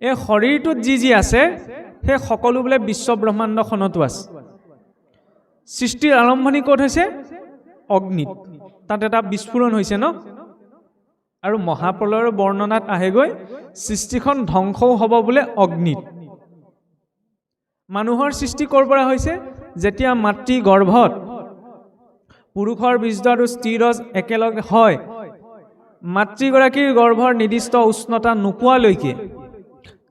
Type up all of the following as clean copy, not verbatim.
এই শৰীৰটোত যি আছে সেই সকলো বোলে বিশ্ব ব্ৰহ্মাণ্ডখনতো আছে। সৃষ্টিৰ আৰম্ভণি ক'ত হৈছে? অগ্নিত। তাত এটা বিস্ফোৰণ হৈছে ন, আৰু মহাপ্ৰলয়ৰ বৰ্ণনাত আহেগৈ সৃষ্টিখন ধ্বংসও হ'ব বোলে অগ্নিত। মানুহৰ সৃষ্টি ক'ৰ পৰা হৈছে? যেতিয়া মাতৃ গৰ্ভত পুৰুষৰ বীৰ্য আৰু স্ত্ৰীৰজ একেলগে হয়, মাতৃগৰাকীৰ গৰ্ভৰ নিৰ্দিষ্ট উষ্ণতা নোপোৱালৈকে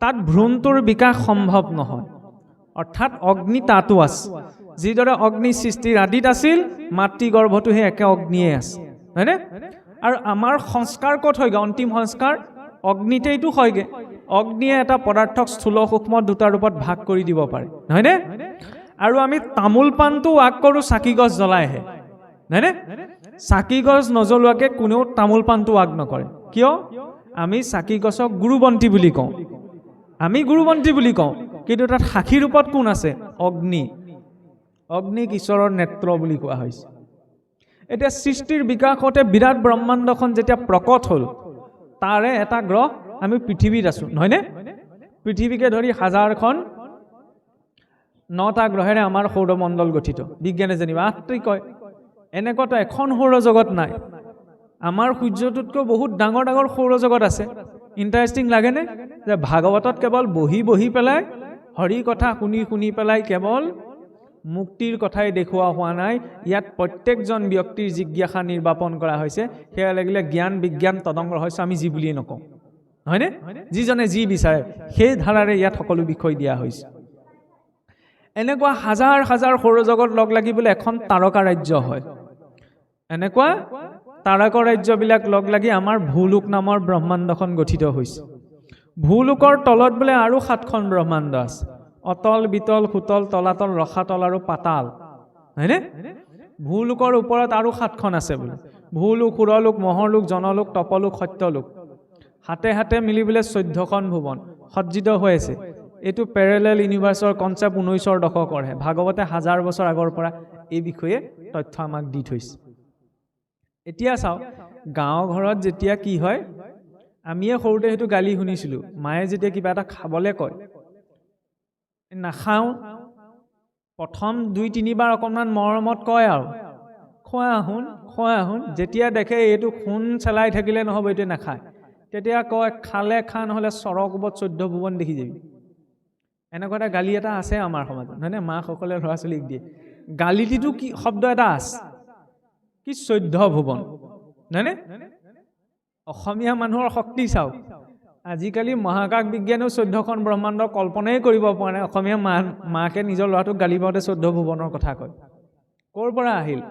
তাত ভ্ৰূণটোৰ বিকাশ সম্ভৱ নহয়। অৰ্থাৎ অগ্নি তাতো আছে। যিদৰে অগ্নি সৃষ্টিৰ আদিত আছিল, মাতৃ গৰ্ভটো সেই একে অগ্নিয়ে আছে, হয়নে? আৰু আমাৰ সংস্কাৰ ক'ত হয়গৈ? অন্তিম সংস্কাৰ অগ্নিতেইটো হয়গৈ। অগ্নিয়ে এটা পদাৰ্থক স্থূল সূক্ষ্ম দুটা ৰূপত ভাগ কৰি দিব পাৰে, হয়নে? আৰু আমি তামোল পাণটো ৱাগ কৰোঁ চাকি গছ জ্বলাইহে, হয়নে? চাকি গছ নজ্বলোৱাকৈ কোনেও তামোল পাণটো ৱাগ নকৰে। কিয়? আমি চাকি গছক গুৰুবন্তী বুলি কওঁ, আমি গুৰুবন্তী বুলি কওঁ, কিন্তু তাত সাক্ষী ৰূপত কোন আছে? অগ্নি। অগ্নিক ঈশ্বৰৰ নেত্ৰ বুলি কোৱা হৈছে। এতিয়া সৃষ্টিৰ বিকাশতে বিৰাট ব্ৰহ্মাণ্ডখন যেতিয়া প্ৰকট হ'ল, তাৰে এটা গ্ৰহ আমি পৃথিৱীত আছোঁ, নহয়নে? পৃথিৱীকে ধৰি 1000খন 9টা গ্ৰহেৰে আমাৰ সৌৰমণ্ডল গঠিত। বিজ্ঞানে যেনিবা 8টি কয়। এনেকুৱাতো এখন সৌৰজগত নাই। আমাৰ সূৰ্যটোতকৈ বহুত ডাঙৰ ডাঙৰ সৌৰজগত আছে। ইণ্টাৰেষ্টিং লাগেনে যে ভাগৱতত কেৱল বহি পেলাই হৰি কথা শুনি পেলাই কেৱল মুক্তিৰ কথাই দেখুওৱা হোৱা নাই, ইয়াত প্ৰত্যেকজন ব্যক্তিৰ জিজ্ঞাসা নিৰ্বাপন কৰা হৈছে। সেয়া লাগিলে জ্ঞান বিজ্ঞান তদংগ ৰহস্য আমি যি বুলিয়ে নকওঁ, হয়নে? যিজনে যি বিচাৰে সেই ধাৰাৰে ইয়াত সকলো বিষয় দিয়া হৈছে। এনেকুৱা হাজাৰ হাজাৰ সৌৰজগত লগ লাগিবলৈ এখন তাৰকা ৰাজ্য হয়। এনেকুৱা তাৰকা ৰাজ্যবিলাক লগ লাগি আমাৰ ভূলোক নামৰ ব্ৰহ্মাণ্ডখন গঠিত হৈছে। ভূলোকৰ তলত বোলে আৰু 7খন ব্ৰহ্মাণ্ড আছে। অতল, বিতল, সুতল, তলাতল, ৰসাতল আৰু পাতাল, হয়নে? ভূলোকৰ ওপৰত আৰু 7খন আছে বোলে। ভূলোক, সুৰলোক, মহৰলোক, জনলোক, তপলোক, সত্যলোক। হাতে হাতে মিলি বোলে 14খন ভুৱন সজ্জিত হৈ আছে। এইটো পেৰেলেল ইউনিভাৰ্চৰ কনচেপ্ট 19ৰ দশকৰহে। ভাগৱতে 1000 বছৰ আগৰ পৰা এই বিষয়ে তথ্য আমাক দি থৈছে। এতিয়া চাওক, গাঁও ঘৰত যেতিয়া কি হয়, আমিয়ে সৰুতে সেইটো গালি শুনিছিলোঁ। মায়ে যেতিয়া কিবা এটা খাবলৈ কয়, নাখাওঁ, প্ৰথম 2-3 বাৰ অকণমান মৰমত কয় আৰু খোৱা আহোন। যেতিয়া দেখে এইটো খুন চেলাই থাকিলে নহ'ব, এইটোৱে নাখায়, তেতিয়া কয় খালে খা, নহ'লে চৰৰ কোবত 14 ভুৱন দেখি যাবি। এনেকুৱা এটা গালি এটা আছে আমাৰ সমাজত, হয়নে? মাকসকলে ল'ৰা ছোৱালীক দিয়ে। গালিটিতো কি শব্দ এটা আছে, কি 14 ভুৱন, হয়নে? অসমীয়া মানুহৰ শক্তি চাওক। আজিকালি মহাকাশ বিজ্ঞানেও 14খন ব্ৰহ্মাণ্ডৰ কল্পনাই কৰিব পৰা নাই। অসমীয়া মাকে নিজৰ ল'ৰাটোক গালি পাওঁতে 14 ভুৱনৰ কথা কয়। ক'ৰ পৰা আহিল?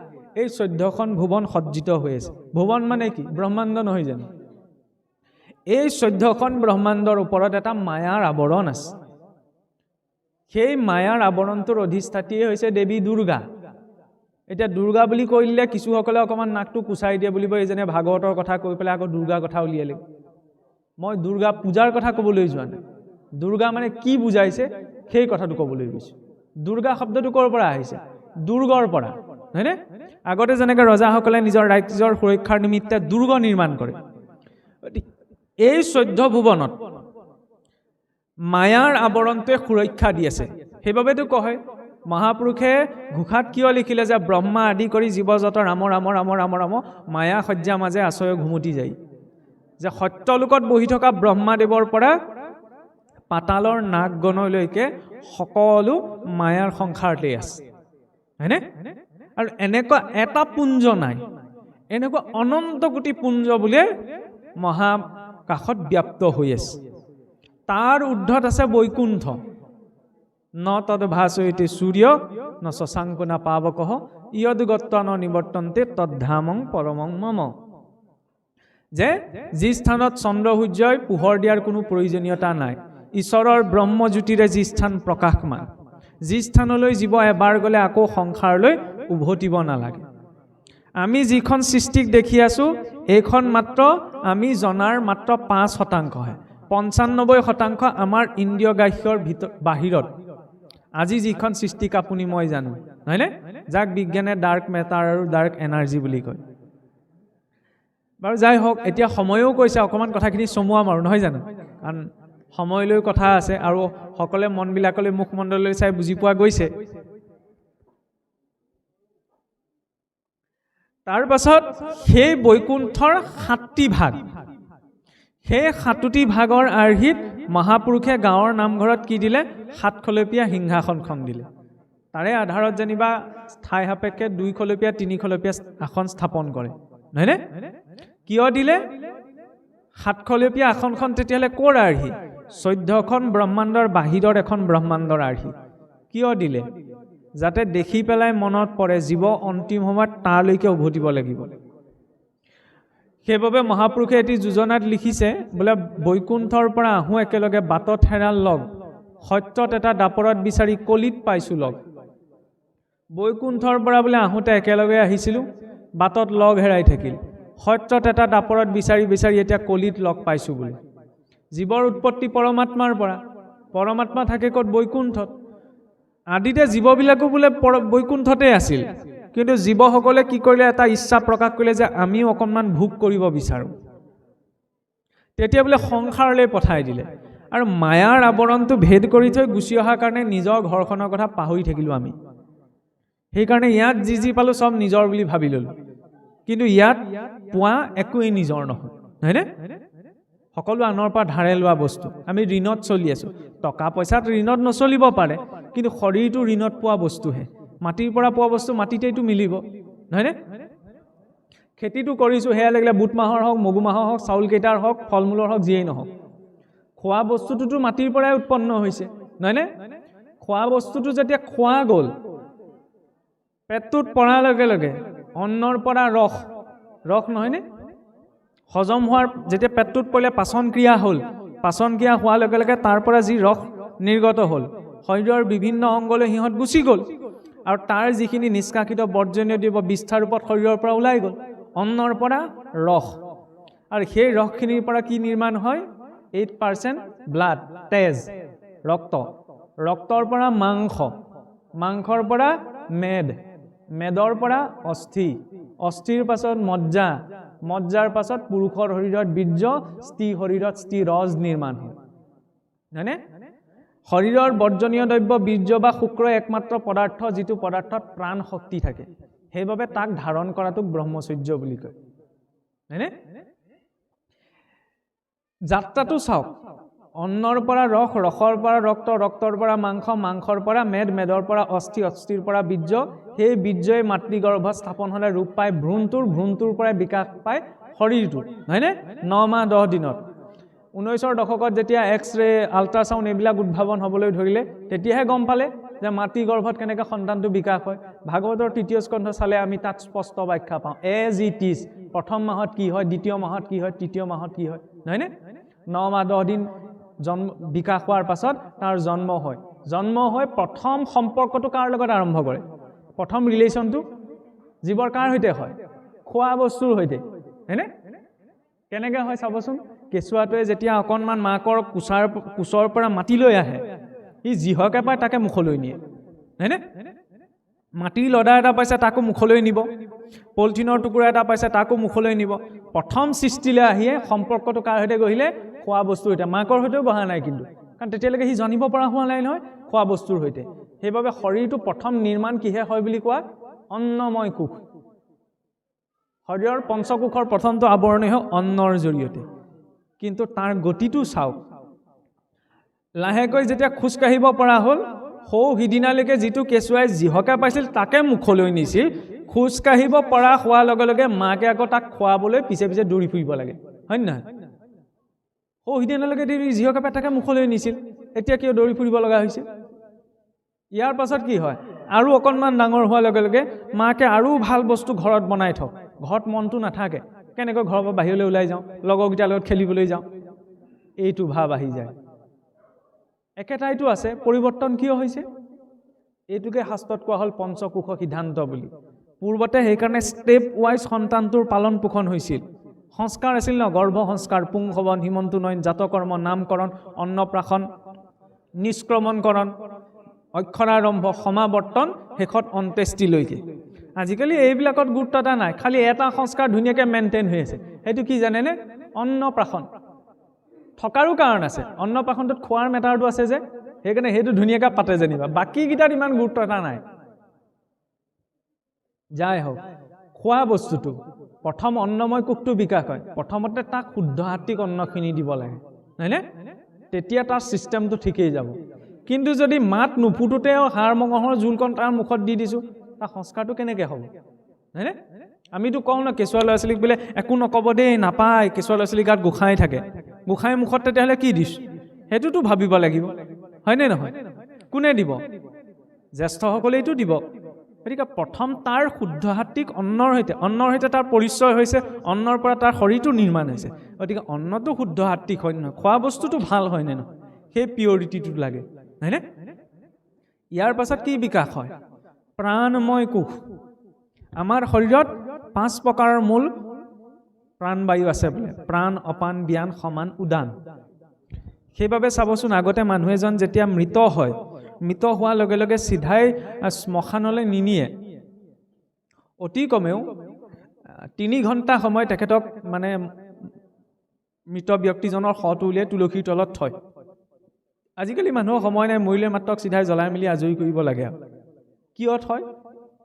এই 14খন ভুৱন সজ্জিত হৈ আছে। ভুৱন মানে কি? ব্ৰহ্মাণ্ড নহয় জানো? এই 14খন ব্ৰহ্মাণ্ডৰ ওপৰত এটা মায়াৰ আৱৰণ আছে। সেই মায়াৰ আৱৰণটোৰ অধিষ্ঠাত্ৰীয়ে হৈছে দেৱী দুৰ্গা। এতিয়া দুৰ্গা বুলি কৈ দিলে কিছুসকলে অকণমান নাকটো কুচাই দিয়ে, বুলিব এইজনে ভাগৱতৰ কথা কৈ পেলাই আকৌ দুৰ্গা কথা উলিয়ালে। মই দুৰ্গা পূজাৰ কথা ক'বলৈ যোৱা নাই। দুৰ্গা মানে কি বুজাইছে সেই কথাটো ক'বলৈ গৈছোঁ। দুৰ্গা শব্দটো ক'ৰ পৰা আহিছে? দুৰ্গৰ পৰা, হয়নে? আগতে যেনেকৈ ৰজাসকলে নিজৰ ৰাজ্যৰ সুৰক্ষাৰ নিমিত্তে দুৰ্গ নিৰ্মাণ কৰে, এই 14 ভুৱনত মায়াৰ আৱৰণটোৱে সুৰক্ষা দি আছে। সেইবাবেতো কয় মহাপুৰুষে ঘোষাত কিয় লিখিলে যে ব্ৰহ্মা আদি কৰি জীৱজত ৰাম ৰাম ৰাম ৰাম ৰাম মায়া সজ্জা মাজে আশ্ৰয় ঘুমতি যায়। যে সত্যলোকত বহি থকা ব্ৰহ্মাদেৱৰ পৰা পাতালৰ নাগগণলৈকে সকলো মায়াৰ সংসাৰতেই আছে, হয়নে? আৰু এনেকুৱা এটা পুঞ্জ নাই, এনেকুৱা অনন্ত কোটি পুঞ্জ বোলে মহাকাশত ব্যাপ্ত হৈ আছে। তাৰ ঊৰ্ধত আছে বৈকুণ্ঠ। ন তদ ভাসয়তে সূৰ্য ন শশাংক না পাৱকঃ ইয়দ গত্বা ন নিবৰ্তন্তে তদ্ধামং পৰমং মম। যে যি স্থানত চন্দ্ৰ সূৰ্যই পোহৰ দিয়াৰ কোনো প্ৰয়োজনীয়তা নাই, ঈশ্বৰৰ ব্ৰহ্মজ্যোতিৰে যি স্থান প্ৰকাশমান, যি স্থানলৈ জীৱ এবাৰ গ'লে আকৌ সংসাৰলৈ উভতিব নালাগে। আমি যিখন সৃষ্টিক দেখি আছোঁ, এইখন মাত্ৰ আমি জনাৰ মাত্ৰ 5% 95% আমাৰ ইন্দ্ৰিয় গ্ৰাহ্যৰ বাহিৰত আজি যিখন সৃষ্টিক আপুনি মই জানো, হয়নে? যাক বিজ্ঞানে ডাৰ্ক মেটাৰ আৰু ডাৰ্ক এনাৰ্জি বুলি কয়। বাৰু যাই হওক, এতিয়া সময়ও কৈছে অকণমান কথাখিনি চমুৱাম আৰু, নহয় জানো? কাৰণ সময়লৈ কথা আছে আৰু সকলে মনবিলাকলৈ মুখমণ্ডললৈ চাই বুজি পোৱা গৈছে। তাৰ পাছত সেই বৈকুণ্ঠৰ 7টি ভাগ, সেই 7টি ভাগৰ আৰ্হিত মহাপুৰুষে গাঁৱৰ নামঘৰত কি দিলে? 7 খলপীয়া সিংহাসনখন দিলে। তাৰে আধাৰত যেনিবা ঠাই সাপেক্ষে 2 খলপীয়া 3 খলপীয়া আসন স্থাপন কৰে, নহয়নে? কিয় দিলে? 7 খলপীয়া আসনখন তেতিয়াহ'লে ক'ৰ আৰ্হি? 14খন ব্ৰহ্মাণ্ডৰ বাহিৰৰ এখন ব্ৰহ্মাণ্ডৰ আৰ্হি। কিয় দিলে? যাতে দেখি পেলাই মনত পৰে জীৱ অন্তিম সময়ত তালৈকে উভতিব লাগিব। সেইবাবে মহাপুৰুষে এটি যোজনাত লিখিছে, বোলে বৈকুণ্ঠৰ পৰা আহোঁ একেলগে বাটত হেৰাল লগ, সত্যত এটা দাপৰত বিচাৰি কলিত পাইছোঁ লগ। বৈকুণ্ঠৰ পৰা বোলে আহোঁতে একেলগে আহিছিলোঁ, বাটত লগ হেৰাই থাকিল, সত্যত এটা দাপৰত বিচাৰি বিচাৰি এতিয়া কলিত লগ পাইছোঁ বোলে। জীৱৰ উৎপত্তি পৰমাত্মাৰ পৰা, পৰমাত্মা থাকে ক'ত? বৈকুণ্ঠত। আদিতে জীৱবিলাকো বোলে বৈকুণ্ঠতে আছিল, কিন্তু জীৱসকলে কি কৰিলে? এটা ইচ্ছা প্ৰকাশ কৰিলে যে আমিও অকণমান ভোগ কৰিব বিচাৰোঁ। তেতিয়া বোলে সংসাৰলৈ পঠাই দিলে, আৰু মায়াৰ আৱৰণটো ভেদ কৰি থৈ গুচি অহাৰ কাৰণে নিজৰ ঘৰখনৰ কথা পাহৰি থাকিলোঁ আমি। সেইকাৰণে ইয়াত যি যি পালোঁ চব নিজৰ বুলি ভাবি ল'লোঁ, কিন্তু ইয়াত পোৱা একোৱেই নিজৰ নহয়, নহয়নে? সকলো আনৰ পৰা ধাৰে লোৱা বস্তু। আমি ঋণত চলি আছোঁ। টকা পইচাত ঋণত নচলিব পাৰে, কিন্তু শৰীৰটো ঋণত পোৱা বস্তুহে। মাটিৰ পৰা পোৱা বস্তু মাটিতেইটো মিলিব, নহয়নে? খেতিটো কৰিছোঁ, সেয়া লাগিলে বুট মাহৰ হওক, মগু মাহৰ হওক, চাউল কেইটাৰ হওক, ফল মূলৰ হওক, যিয়েই নহওক, খোৱা বস্তুটোতো মাটিৰ পৰাই উৎপন্ন হৈছে, নহয়নে? খোৱা বস্তুটো যেতিয়া খোৱা গ'ল, পেটটোত পৰাৰ লগে লগে অন্নৰ পৰা ৰস নহয়নে? হজম হোৱাৰ যেতিয়া পেটটোত পৰিলে পাচন ক্ৰিয়া হ'ল, পাচন ক্ৰিয়া হোৱাৰ লগে লগে তাৰ পৰা যি ৰস নিৰ্গত হ'ল, শৰীৰৰ বিভিন্ন অংগলৈ সিহঁত গুচি গ'ল, আৰু তাৰ যিখিনি নিষ্কাশিত বৰ্জনীয় দ্ৰব্য বিষ্ঠাৰ ৰূপত শৰীৰৰ পৰা ওলাই গ'ল, অন্নৰ পৰা ৰস। আৰু সেই ৰসখিনিৰ পৰা কি নিৰ্মাণ হয়? 8% ব্লাড, তেজ, ৰক্ত, ৰক্তৰ পৰা মাংস, মাংসৰ পৰা মেদ, মেদৰ পৰা অস্থি, অস্থিৰ পাছত মজ্জা, মজ্জাৰ পাছত পুৰুষৰ শৰীৰত বীৰ্য, স্ত্ৰী শৰীৰত স্ত্ৰী ৰজ নিৰ্মাণ হয়, হয়নে? শৰীৰৰ বৰ্জনীয় দ্ৰব্য বীৰ্য বা শুক্ৰ একমাত্ৰ পদাৰ্থ যিটো পদাৰ্থত প্ৰাণ শক্তি থাকে, সেইবাবে তাক ধাৰণ কৰাটোক ব্ৰহ্মচৰ্য বুলি কয়, হয়নে? যাত্ৰাটো চাওক, অন্নৰ পৰা ৰস, ৰসৰ পৰা ৰক্ত, ৰক্তৰ পৰা মাংস, মাংসৰ পৰা মেদ, মেদৰ পৰা অস্থি, অস্থিৰ পৰা বীৰ্য, সেই বীৰ্যই মাতৃগৰ্ভত স্থাপন হ'লে ৰূপ পায় ভ্ৰূণটোৰ, ভ্ৰূণটোৰ পৰাই বিকাশ পায় শৰীৰটো, নহয়নে? 9 মাহ 10 দিনত। 19ৰ দশকত যেতিয়া এক্সৰে, আল্ট্ৰাচাউণ্ড এইবিলাক উদ্ভাৱন হ'বলৈ ধৰিলে, তেতিয়াহে গম পালে যে মাতৃগৰ্ভত কেনেকৈ সন্তানটো বিকাশ হয়। ভাগৱতৰ 3য় স্কন্ধ চালে আমি তাত স্পষ্ট ব্যাখ্যা পাওঁ, এজ ইট ইজ, প্ৰথম মাহত কি হয়, দ্বিতীয় মাহত কি হয়, তৃতীয় মাহত কি হয়, নহয়নে? 9 মাহ 10 দিন বিকাশ হোৱাৰ পাছত তাৰ জন্ম হয়। জন্ম হৈ প্ৰথম সম্পৰ্কটো কাৰ লগত আৰম্ভ কৰে? প্ৰথম ৰিলেশ্যনটো জীৱৰ কাৰ সৈতে হয়? খোৱা বস্তুৰ সৈতে, হয়নে? কেনেকৈ হয় চাবচোন। কেঁচুৱাটোৱে যেতিয়া অকণমান মাকৰ কোচৰ পৰা মাটি লৈ আহে, সি যিহকে পায় তাকে মুখলৈ নিয়ে, হয়নে? মাটিৰ লদা এটা পাইছে তাকো মুখলৈ নিব, পলিথিনৰ টুকুৰা এটা পাইছে তাকো মুখলৈ নিব। প্ৰথম সৃষ্টিলৈ আহিয়ে সম্পৰ্কটো কাৰ সৈতে গঢ়িলে? খোৱা বস্তুৰ সৈতে। মাকৰ সৈতেও গঢ়া নাই কিন্তু, কাৰণ তেতিয়ালৈকে সি জানিব পৰা হোৱা নাই নহয়, খোৱা বস্তুৰ সৈতে। সেইবাবে শৰীৰটো প্ৰথম নিৰ্মাণ কিহে হয় বুলি কোৱা? অন্নময় কোষ। শৰীৰৰ পঞ্চকোষৰ প্ৰথমটো আৱৰণেই হয় অন্নৰ জৰিয়তে। কিন্তু তাৰ গতিটো চাওক, লাহেকৈ যেতিয়া খোজকাঢ়িব পৰা হ'ল, সৌ সিদিনালৈকে যিটো কেঁচুৱাই যিহকে পাইছিল তাকে মুখলৈ নিছিল, খোজকাঢ়িব পৰা হোৱাৰ লগে লগে মাকে আকৌ তাক খোৱাবলৈ পিছে পিছে দৌৰি ফুৰিব লাগে, হয় নহয়? সৌ সিদিনালৈকে যিহকে পাই তাকে মুখলৈ নিছিল, এতিয়া কিয় দৌৰি ফুৰিব লগা হৈছে? ইয়াৰ পাছত কি হয়? আৰু অকণমান ডাঙৰ হোৱাৰ লগে লগে মাকে আৰু ভাল বস্তু ঘৰত বনাই থওক, ঘৰত মনটো নাথাকে, কেনেকৈ ঘৰৰ পৰা বাহিৰলৈ ওলাই যাওঁ, লগৰকেইটাৰ লগত খেলিবলৈ যাওঁ, এইটো ভাৱ আহি যায়। একেটাইটো আছে, পৰিৱৰ্তন কিয় হৈছে? এইটোকে শাস্ত্ৰত কোৱা হ'ল পঞ্চকোষ সিদ্ধান্ত বুলি। পূৰ্বতে সেইকাৰণে ষ্টেপ ৱাইজ সন্তানটোৰ পালন পোষণ হৈছিল। সংস্কাৰ আছিল ন, গৰ্ভ সংস্কাৰ, পুংসৱন, হিমন্তুনয়ন, জাতকৰ্ম, নামকৰণ, অন্নপ্ৰাশন, নিষ্ক্ৰমণকৰণ, অক্ষৰাৰম্ভ, সমাৱৰ্তন, শেষত অন্ত্যেষ্টিলৈকে। আজিকালি এইবিলাকত গুৰুত্ব এটা নাই, খালি এটা সংস্কাৰ ধুনীয়াকৈ মেইনটেইন হৈ আছে, সেইটো কি জানেনে? অন্নপ্ৰাশন। থকাৰো কাৰণ আছে অন্নপ্ৰাশনটোত খোৱাৰ মেটাৰটো আছে যে সেইকাৰণে সেইটো ধুনীয়াকৈ পাতে যেনিবা বাকীকেইটাত ইমান গুৰুত্ব এটা নাই যাই হওক খোৱা বস্তুটো প্ৰথম অন্নময় কোষটো বিকাশ হয় প্ৰথমতে তাক শুদ্ধ হাত্বিক অন্নখিনি দিব লাগে হয়নে তেতিয়া তাৰ চিষ্টেমটো ঠিকেই যাব কিন্তু যদি মাত নুফুটোতেও হাড় মঙহৰ জোলকণ তাৰ মুখত দি দিছোঁ তাৰ সংস্কাৰটো কেনেকৈ হ'ব হয়নে আমিতো কওঁ ন কেঁচুৱা ল'ৰা ছোৱালীক বোলে একো নক'ব দেই নাপায় কেঁচুৱা ল'ৰা ছোৱালী গাত গোসাঁই থাকে গোসাঁই মুখত তেতিয়াহ'লে কি দিছোঁ সেইটোতো ভাবিব লাগিব হয়নে নহয় কোনে দিব জ্যেষ্ঠসকলেইতো দিব গতিকে প্ৰথম তাৰ শুদ্ধ হাত্বিক অন্নৰ সৈতে তাৰ পৰিচয় হৈছে অন্নৰ পৰা তাৰ শৰীৰটো নিৰ্মাণ হৈছে গতিকে অন্নটো শুদ্ধ হাত্বিক হয় নহয় খোৱা বস্তুটো ভাল হয়নে নহয় সেই পিয়ৰিটিটো লাগে হয়নে ইয়াৰ পাছত কি বিকাশ হয় প্ৰাণময় কোষ আমাৰ শৰীৰত 5 প্ৰকাৰৰ মূল প্ৰাণবায়ু আছে বোলে প্ৰাণ অপান ব্যান সমান উদান সেইবাবে চাবচোন আগতে মানুহ এজন যেতিয়া মৃত হয় মৃত হোৱাৰ লগে লগে চিধাই শ্মশানলৈ নিনিয়ে অতি কমেও 3 ঘণ্টা সময় তেখেতক মানে মৃত ব্যক্তিজনৰ শটো উলিয়াই তুলসীৰ তলত থয় আজিকালি মানুহৰ সময় নাই মৰিলে মাত্ৰ চিধাই জ্বলাই মেলি আজৰি কৰিব লাগে কিয় থয়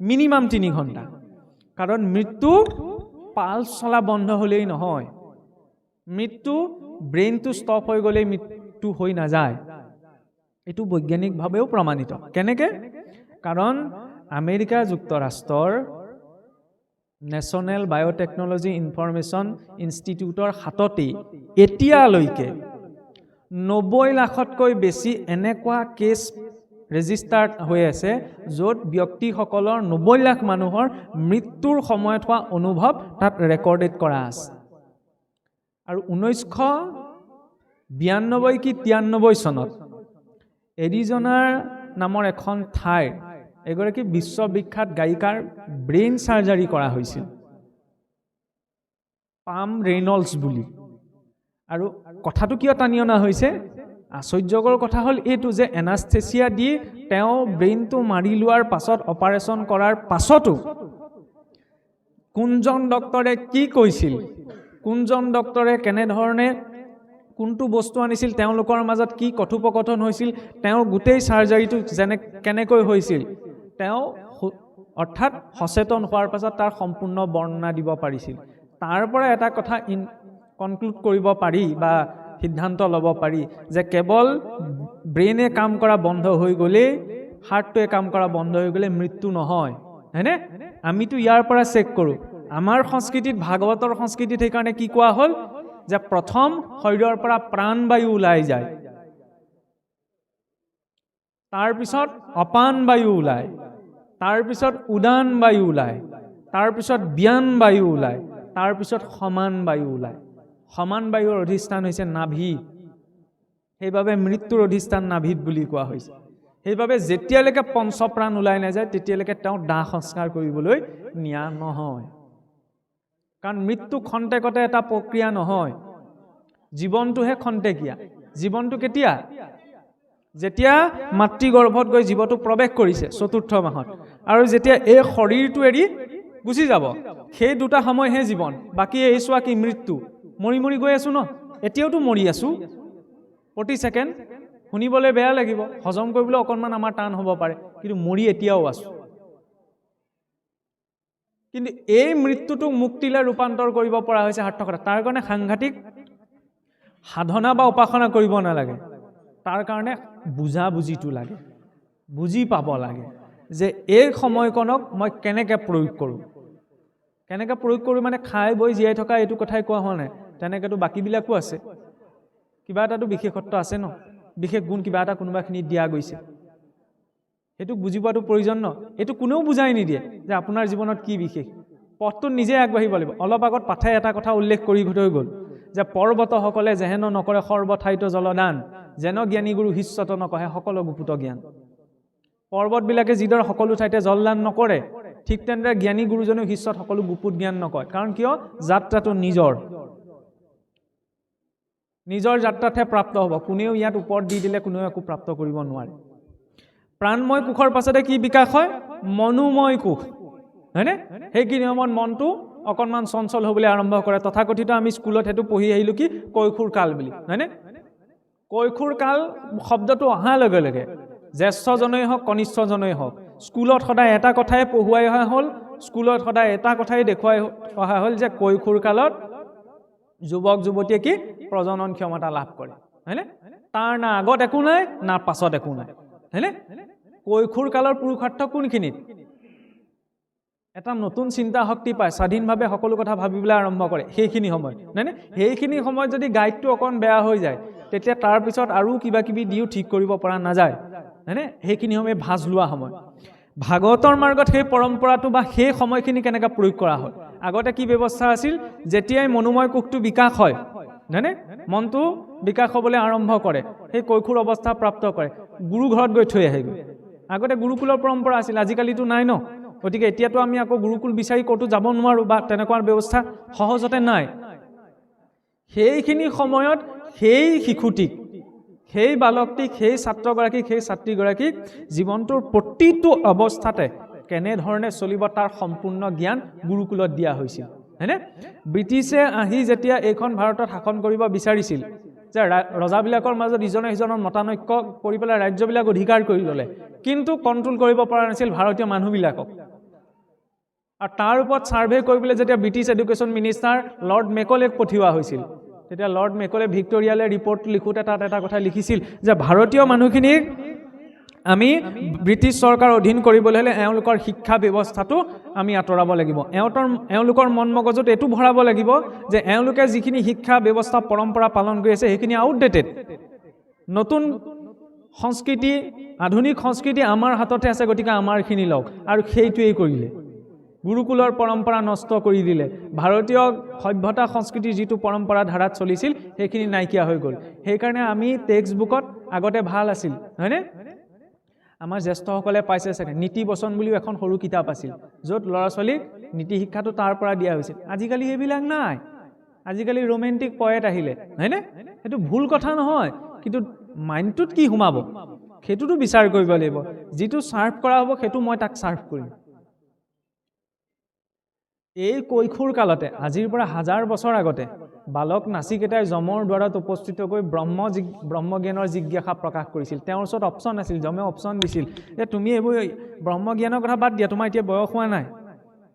মিনিমাম 3 ঘণ্টা কাৰণ মৃত্যু পালছ চলা বন্ধ হ'লেই নহয় মৃত্যু ব্ৰেইনটো ষ্টপ হৈ গ'লেই মৃত্যু হৈ নাযায় এইটো বৈজ্ঞানিকভাৱেও প্ৰমাণিত কেনেকৈ কাৰণ আমেৰিকা যুক্তৰাষ্ট্ৰৰ নেশ্যনেল বায়'টেকনলজি ইনফৰমেশ্যন ইনষ্টিটিউটৰ হাততেই এতিয়ালৈকে 90 লাখতকৈ বেছি এনেকুৱা কেছ ৰেজিষ্টাৰ্ড হৈ আছে য'ত ব্যক্তিসকলৰ 90 লাখ মানুহৰ মৃত্যুৰ সময়ত হোৱা অনুভৱ তাত ৰেকৰ্ডেড কৰা আছে আৰু 1992 কি 93 চনত এৰিজনাৰ নামৰ এখন ঠাইৰ এগৰাকী বিশ্ববিখ্যাত গায়িকাৰ ব্ৰেইন চাৰ্জাৰী কৰা হৈছিল পাম ৰেইনল্ডছ বুলি আৰু কথাটো কিয় টানি অনা হৈছে আশ্চৰ্যকৰ কথা হ'ল এইটো যে এনাস্থেচিয়া দি তেওঁ ব্ৰেইনটো মাৰি লোৱাৰ পাছত অপাৰেশ্যন কৰাৰ পাছতো কোনজন ডক্টৰে কি কৈছিল কোনজন ডক্টৰে কেনেধৰণে কোনটো বস্তু আনিছিল তেওঁলোকৰ মাজত কি কথোপকথন হৈছিল তেওঁৰ গোটেই চাৰ্জাৰীটো কেনেকৈ হৈছিল তেওঁ অৰ্থাৎ সচেতন হোৱাৰ পাছত তাৰ সম্পূৰ্ণ বৰ্ণনা দিব পাৰিছিল তাৰ পৰা এটা কথা কনক্লুড কৰিব পাৰি বা সিদ্ধান্ত ল'ব পাৰি যে কেৱল ব্ৰেইনে কাম কৰা বন্ধ হৈ গ'লেই হাৰ্টটোৱে কাম কৰা বন্ধ হৈ গ'লে মৃত্যু নহয় হয়নে আমিতো ইয়াৰ পৰা চেক কৰোঁ আমাৰ সংস্কৃতিত ভাগৱতৰ সংস্কৃতিত সেইকাৰণে কি কোৱা হ'ল যে প্ৰথম শৰীৰৰ পৰা প্ৰাণবায়ু ওলাই যায় তাৰপিছত অপান বায়ু ওলায় তাৰপিছত উদান বায়ু ওলায় তাৰপিছত ব্যান বায়ু ওলায় তাৰপিছত সমান বায়ু ওলায় সমান বায়ুৰ অধিষ্ঠান হৈছে নাভি সেইবাবে মৃত্যুৰ অধিষ্ঠান নাভিত বুলি কোৱা হৈছে সেইবাবে যেতিয়ালৈকে পঞ্চপ্ৰাণ ওলাই নাযায় তেতিয়ালৈকে তেওঁ দাহ সংস্কাৰ কৰিবলৈ নিয়া নহয় কাৰণ মৃত্যু খন্তেকতে এটা প্ৰক্ৰিয়া নহয় জীৱনটোহে খন্তেকীয়া জীৱনটো কেতিয়া যেতিয়া মাতৃগৰ্ভত গৈ জীৱটো প্ৰৱেশ কৰিছে 4ৰ্থ মাহত আৰু যেতিয়া এই শৰীৰটো এৰি গুচি যাব সেই দুটা সময়হে জীৱন বাকী এই চোৱা কি মৃত্যু মৰি মৰি গৈ আছো ন এতিয়াওতো মৰি আছো প্ৰতি ছেকেণ্ড শুনিবলৈ বেয়া লাগিব হজম কৰিবলৈ অকণমান আমাৰ টান হ'ব পাৰে কিন্তু মৰি এতিয়াও আছো কিন্তু এই মৃত্যুটোক মুক্তিলৈ ৰূপান্তৰ কৰিব পৰা হৈছে সাৰ্থকতা তাৰ কাৰণে সাংঘাতিক সাধনা বা উপাসনা কৰিব নালাগে তাৰ কাৰণে বুজিটো লাগে বুজি পাব লাগে যে এই সময়কণক মই কেনেকৈ প্ৰয়োগ কৰোঁ মানে খাই বৈ জীয়াই থকা এইটো কথাই কোৱা হোৱা নাই তেনেকৈতো বাকীবিলাকো আছে কিবা এটাতো বিশেষত্ব আছে ন বিশেষ গুণ কিবা এটা কোনোবাখিনিত দিয়া গৈছে সেইটো বুজি পোৱাটো প্ৰয়োজন ন এইটো কোনেও বুজাই নিদিয়ে যে আপোনাৰ জীৱনত কি বিশেষ পথটো নিজে আগবাঢ়িব লাগিব অলপ আগত পাঠে এটা কথা উল্লেখ কৰি থৈ গ'ল যে পৰ্বতসকলে যেহেন নকৰে সৰ্বঠাইত জলদান যেন জ্ঞানী গুৰু শিষ্যত নকহে সকলো গুপুত জ্ঞান পৰ্বতবিলাকে যিদৰে সকলো ঠাইতে জলদান নকৰে ঠিক তেনেদৰে জ্ঞানী গুৰুজনেও শিষ্যত সকলো গুপুত জ্ঞান নকয় কাৰণ কিয় যাত্ৰাটো নিজৰ যাত্ৰাতহে প্ৰাপ্ত হ'ব কোনেও ইয়াত ওপৰত দি দিলে কোনেও একো প্ৰাপ্ত কৰিব নোৱাৰে প্ৰাণময় কোষৰ পাছতে কি বিকাশ হয় মনোময় কোষ হয়নে সেই কি নিয়মত মনটো অকণমান চঞ্চল হ'বলৈ আৰম্ভ কৰে তথাকথিত আমি স্কুলত হেতু পঢ়ি আহিলোঁ কি কৈশোৰ কাল বুলি হয়নে কৈশোৰ কাল শব্দটো অহাৰ লগে লগে জ্যেষ্ঠজনেই হওক কনিষ্ঠজনেই হওক স্কুলত সদায় এটা কথাই পঢ়ুৱাই অহা হ'ল স্কুলত সদায় এটা কথাই দেখুৱাই অহা হ'ল যে কৈশোৰ কালত যুৱক যুৱতীয়ে কি প্ৰজনন ক্ষমতা লাভ কৰে হয়নে তাৰ না আগত একো নাই না পাছত একো নাই হয়নে কৈশোৰ কালৰ পুৰুষাৰ্থ কোনখিনিত এটা নতুন চিন্তা শক্তি পায় স্বাধীনভাৱে সকলো কথা ভাবিবলৈ আৰম্ভ কৰে সেইখিনি সময় হয়নে সেইখিনি সময়ত যদি গাইডটো অকণ বেয়া হৈ যায় তেতিয়া তাৰ পিছত আৰু কিবা কিবি দিও ঠিক কৰিব পৰা নাযায় হয়নে সেইখিনি সময় ভাজ লোৱা সময় ভাগৱতৰ মাৰ্গত সেই পৰম্পৰাটো বা সেই সময়খিনি কেনেকৈ প্ৰয়োগ কৰা হয় আগতে কি ব্যৱস্থা আছিল যেতিয়াই মনোময় কোষটো বিকাশ হয় হয়নে মনটো বিকাশ হ'বলৈ আৰম্ভ কৰে সেই কৈশোৰ অৱস্থা প্ৰাপ্ত কৰে গুৰু ঘৰত গৈ থৈ আহেগৈ আগতে গুৰুকুলৰ পৰম্পৰা আছিল আজিকালিতো নাই ন গতিকে এতিয়াতো আমি আকৌ গুৰুকুল বিচাৰি ক'তো যাব নোৱাৰোঁ বা তেনেকুৱা ব্যৱস্থা সহজতে নাই সেইখিনি সময়ত সেই শিশুটিক সেই বালকটিক সেই ছাত্ৰগৰাকীক সেই ছাত্ৰীগৰাকীক জীৱনটোৰ প্ৰতিটো অৱস্থাতে কেনেধৰণে চলিব তাৰ সম্পূৰ্ণ জ্ঞান গুৰুকুলত দিয়া হৈছিল হয়নে ব্ৰিটিছে আহি যেতিয়া এইখন ভাৰতত শাসন কৰিব বিচাৰিছিল যে ৰজাবিলাকৰ মাজত ইজনে সিজনৰ মতানৈক্য কৰি পেলাই ৰাজ্যবিলাক অধিকাৰ কৰি ল'লে কিন্তু কণ্ট্ৰল কৰিব পৰা নাছিল ভাৰতীয় মানুহবিলাকক আৰু তাৰ ওপৰত ছাৰ্ভে কৰিবলৈ যেতিয়া ব্ৰিটিছ এডুকেশ্যন মিনিষ্টাৰ লৰ্ড মেকলেক পঠিওৱা হৈছিল তেতিয়া লৰ্ড মেকলে ভিক্টোৰিয়ালে ৰিপৰ্ট লিখোঁতে তাত এটা কথা লিখিছিল যে ভাৰতীয় মানুহখিনিক আমি ব্ৰিটিছ চৰকাৰ অধীন কৰিবলৈ হ'লে এওঁলোকৰ শিক্ষা ব্যৱস্থাটো আমি আঁতৰাব লাগিব এওঁলোকৰ মন মগজুত এইটো ভৰাব লাগিব যে এওঁলোকে যিখিনি শিক্ষা ব্যৱস্থা পৰম্পৰা পালন কৰি আছে সেইখিনি আউটডেটেড নতুন সংস্কৃতি আধুনিক সংস্কৃতি আমাৰ হাততে আছে গতিকে আমাৰখিনি লওক আৰু সেইটোৱেই কৰিলে গুৰুকুলৰ পৰম্পৰা নষ্ট কৰি দিলে ভাৰতীয় সভ্যতা সংস্কৃতিৰ যিটো পৰম্পৰা ধাৰাত চলিছিল সেইখিনি নাইকিয়া হৈ গ'ল সেইকাৰণে আমি টেক্সট বুকত আগতে ভাল আছিল হয়নে আমাৰ জ্যেষ্ঠসকলে পাইছে চাগে নীতি বচন বুলিও এখন সৰু কিতাপ আছিল য'ত ল'ৰা ছোৱালীক নীতি শিক্ষাটো তাৰ পৰা দিয়া হৈছিল আজিকালি সেইবিলাক নাই আজিকালি ৰোমেণ্টিক পয়েট আহিলে হয়নে সেইটো ভুল কথা নহয় কিন্তু মাইণ্ডটোত কি সোমাব সেইটোতো বিচাৰ কৰিব লাগিব যিটো ছাৰ্ভ কৰা হ'ব সেইটো মই তাক ছাৰ্ভ কৰিম এই কৈশোৰ কালতে আজিৰ পৰা 1000 বছৰ আগতে বালক নাচিকেইটাই যমৰ দ্বাৰত উপস্থিত হৈ ব্ৰহ্মজ্ঞানৰ জিজ্ঞাসা প্ৰকাশ কৰিছিল তেওঁৰ ওচৰত অপশ্যন আছিল যমে অপশ্যন দিছিল যে তুমি এইবোৰ ব্ৰহ্মজ্ঞানৰ কথা বাদ দিয়া তোমাৰ এতিয়া বয়স হোৱা নাই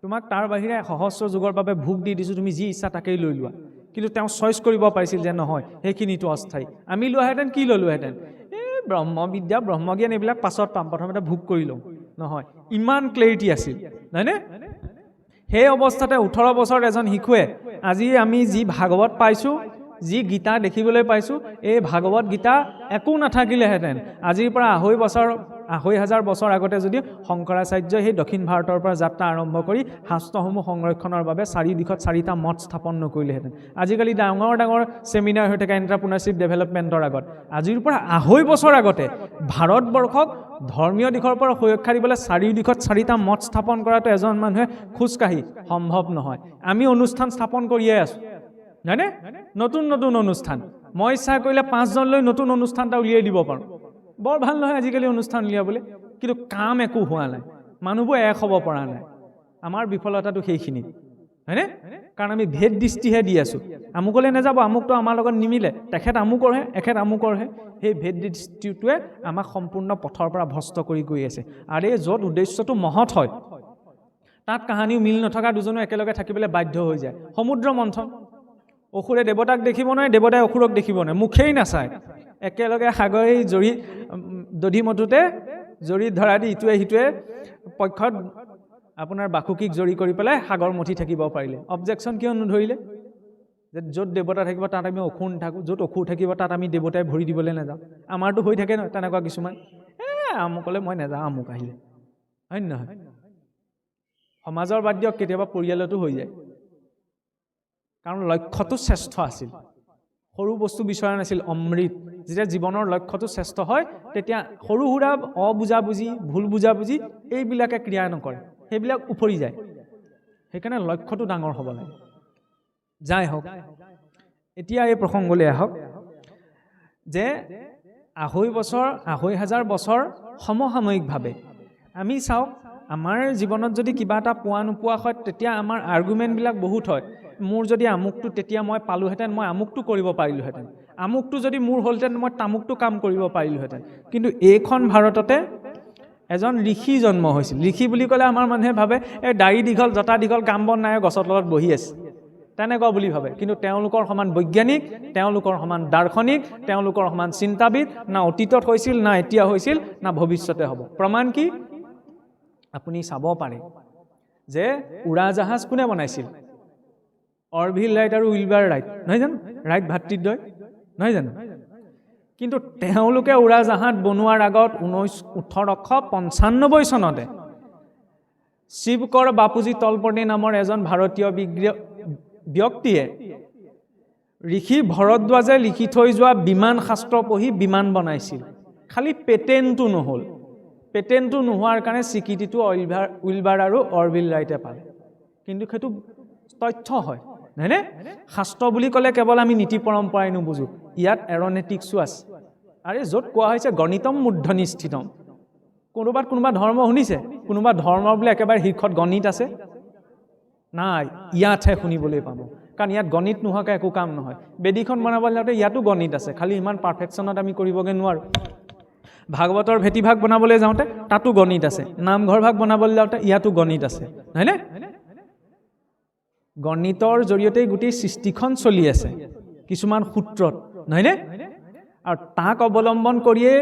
তোমাক তাৰ বাহিৰে সহস্ৰ যুগৰ বাবে ভোগ দি দিছোঁ তুমি যি ইচ্ছা তাকেই লৈ লোৱা কিন্তু তেওঁ চইচ কৰিব পাৰিছিল যে নহয় সেইখিনিতো অস্থায়ী আমি লোৱাহেঁতেন কি ল'লোহেঁতেন এই ব্ৰহ্মবিদ্যা ব্ৰহ্মজ্ঞান এইবিলাক পাছত পাম প্ৰথমতে ভোগ কৰি লওঁ নহয় ইমান ক্লেৰিটি আছিল হয়নে সেই অৱস্থাতে 18 বছৰ এজন শিশুৱে আজি আমি যি ভাগৱত পাইছোঁ যি গীতা দেখিবলৈ পাইছোঁ এই ভাগৱত গীতা একো নাথাকিলেহেঁতেন আজিৰ পৰা 2,500 বছৰ আগতে যদি শংকৰাচাৰ্যই সেই দক্ষিণ ভাৰতৰ পৰা যাত্ৰা আৰম্ভ কৰি শাস্ত্ৰসমূহ সংৰক্ষণৰ বাবে 4 দিশত 4টা মঠ স্থাপন নকৰিলেহেঁতেন আজিকালি ডাঙৰ ডাঙৰ ছেমিনাৰ হৈ থাকে এণ্টাৰপ্ৰিনাৰশ্বিপ ডেভেলপমেণ্টৰ আগত আজিৰ পৰা 250 বছৰ আগতে ভাৰতবৰ্ষক ধৰ্মীয় দিশৰ পৰা সুৰক্ষা দিবলৈ 4 দিশত 4টা মঠ স্থাপন কৰাটো এজন মানুহে খোজকাঢ়ি সম্ভৱ নহয় আমি অনুষ্ঠান স্থাপন কৰিয়ে আছোঁ হয়নে নতুন নতুন অনুষ্ঠান মই ইচ্ছা কৰিলে 5 জনলৈ নতুন অনুষ্ঠান এটা উলিয়াই দিব পাৰোঁ বৰ ভাল নহয় আজিকালি অনুষ্ঠান উলিয়াবলৈ কিন্তু কাম একো হোৱা নাই মানুহবোৰ এক হ'ব পৰা নাই আমাৰ বিফলতাটো সেইখিনিত হয়নে কাৰণ আমি ভেদ দৃষ্টিহে দি আছোঁ আমুকলৈ নাযাব আমুকটো আমাৰ লগত নিমিলে তেখেত আমুকৰহে এখেত আমুকৰহে সেই ভেদ দৃষ্টিটোৱে আমাক সম্পূৰ্ণ পথৰ পৰা ভ্ৰষ্ট কৰি গৈ আছে আৰু এই য'ত উদ্দেশ্যটো মহৎ হয় তাত কাহানিও মিল নথকা দুজনো একেলগে থাকিবলৈ বাধ্য হৈ যায় সমুদ্ৰ মন্থন অসুৰে দেৱতাক দেখিব নোৱাৰে দেৱতাই অসুৰক দেখিব নোৱাৰে মুখেই নাচায় একেলগে সাগৰে দধিমথোতে জৰিত ধৰা দি ইটোৱে সিটোৱে পক্ষত আপোনাৰ বাসুকীক জৰি কৰি পেলাই সাগৰ মঠি থাকিব পাৰিলে অবজেকশ্যন কিয় নধৰিলে যে য'ত দেৱতা থাকিব তাত আমি অসুৰ নাথাকোঁ য'ত অসুৰ থাকিব তাত আমি দেৱতাই ভৰি দিবলৈ নাযাওঁ আমাৰতো হৈ থাকে নহয় তেনেকুৱা কিছুমান আমুকলৈ মই নাযাওঁ আমুক আহিলে হয় নহয় সমাজৰ বাদ দিয়ক কেতিয়াবা পৰিয়ালতো হৈ যায় কাৰণ লক্ষ্যটো শ্ৰেষ্ঠ আছিল সৰু বস্তু বিচৰা নাছিল অমৃত যেতিয়া জীৱনৰ লক্ষ্যটো শ্ৰেষ্ঠ হয় তেতিয়া সৰু সুৰা অবুজাবুজি ভুল বুজাবুজি এইবিলাকে ক্ৰিয়া নকৰে সেইবিলাক উপৰি যায় সেইকাৰণে লক্ষ্যটো ডাঙৰ হ'ব লাগে যাই হওক এতিয়া এই প্ৰসংগলৈ আহক যে 2,500 বছৰ সমসাময়িকভাৱে আমি চাওক আমাৰ জীৱনত যদি কিবা এটা পোৱা নোপোৱা হয় তেতিয়া আমাৰ আৰ্গুমেণ্টবিলাক বহুত হয় মোৰ যদি আমুকটো তেতিয়া মই পালোহেঁতেন মই আমুকটো কৰিব পাৰিলোহেঁতেন আমুকটো যদি মোৰ হ'লহেঁতেন মই তামুকটো কাম কৰিব পাৰিলোহেঁতেন কিন্তু এইখন ভাৰততে এজন ঋষি জন্ম হৈছিল ঋষি বুলি ক'লে আমাৰ মানুহে ভাবে এই দাড়ি দীঘল জটা দীঘল কাম বন নাই গছৰ তলত বহি আছে তেনেকুৱা বুলি ভাবে কিন্তু তেওঁলোকৰ সমান বৈজ্ঞানিক তেওঁলোকৰ সমান দাৰ্শনিক তেওঁলোকৰ সমান চিন্তাবিদ না অতীতত হৈছিল না এতিয়া হৈছিল না ভৱিষ্যতে হ'ব প্ৰমাণ কি আপুনি চাব পাৰে যে উৰাজাহাজ কোনে বনাইছিল অৰভিল ৰাইট আৰু উইলবাৰ ৰাইট নহয় জানো ৰাইট ভাতৃদ্বয় নহয় জানো কিন্তু তেওঁলোকে উৰাজাহাজ বনোৱাৰ আগত 1895 চনতে শিৱকৰ বাপুজী তলপৰ্ণী নামৰ এজন ভাৰতীয় ব্যক্তিয়ে ঋষি ভৰদ্বাজে লিখি থৈ যোৱা বিমান শাস্ত্ৰ পঢ়ি বিমান বনাইছিল খালি পেটেণ্টটো নহ'ল পেটেণ্টটো নোহোৱাৰ কাৰণে স্বীকৃতিটো উইলবাৰ আৰু অৰভিল ৰাইটে পালে কিন্তু সেইটো তথ্য হয় নহয়নে শাস্ত্ৰ বুলি ক'লে কেৱল আমি নীতি পৰম্পৰাই নুবুজো ইয়াত এৰনেটিক্সো আছে আৰে য'ত কোৱা হৈছে গণিতম মূৰ্ধনিষ্ঠিতম কোনোবা ধৰ্ম শুনিছে কোনোবা ধৰ্মৰ বোলে একেবাৰে শীৰ্ষত গণিত আছে নাই ইয়াতহে শুনিবলৈ পাব কাৰণ ইয়াত গণিত নোহোৱাকৈ একো কাম নহয় বেদীখন বনাবলৈ যাওঁতে ইয়াতো গণিত আছে খালি ইমান পাৰফেকশ্যনত আমি কৰিবগৈ নোৱাৰোঁ ভাগৱতৰ ভেটিভাগ বনাবলৈ যাওঁতে তাতো গণিত আছে নামঘৰ ভাগ বনাবলৈ যাওঁতে ইয়াতো গণিত আছে নহয়নে গণিতৰ জৰিয়তেই গোটেই সৃষ্টিখন চলি আছে কিছুমান সূত্ৰত নহয়নে আৰু তাক অৱলম্বন কৰিয়ে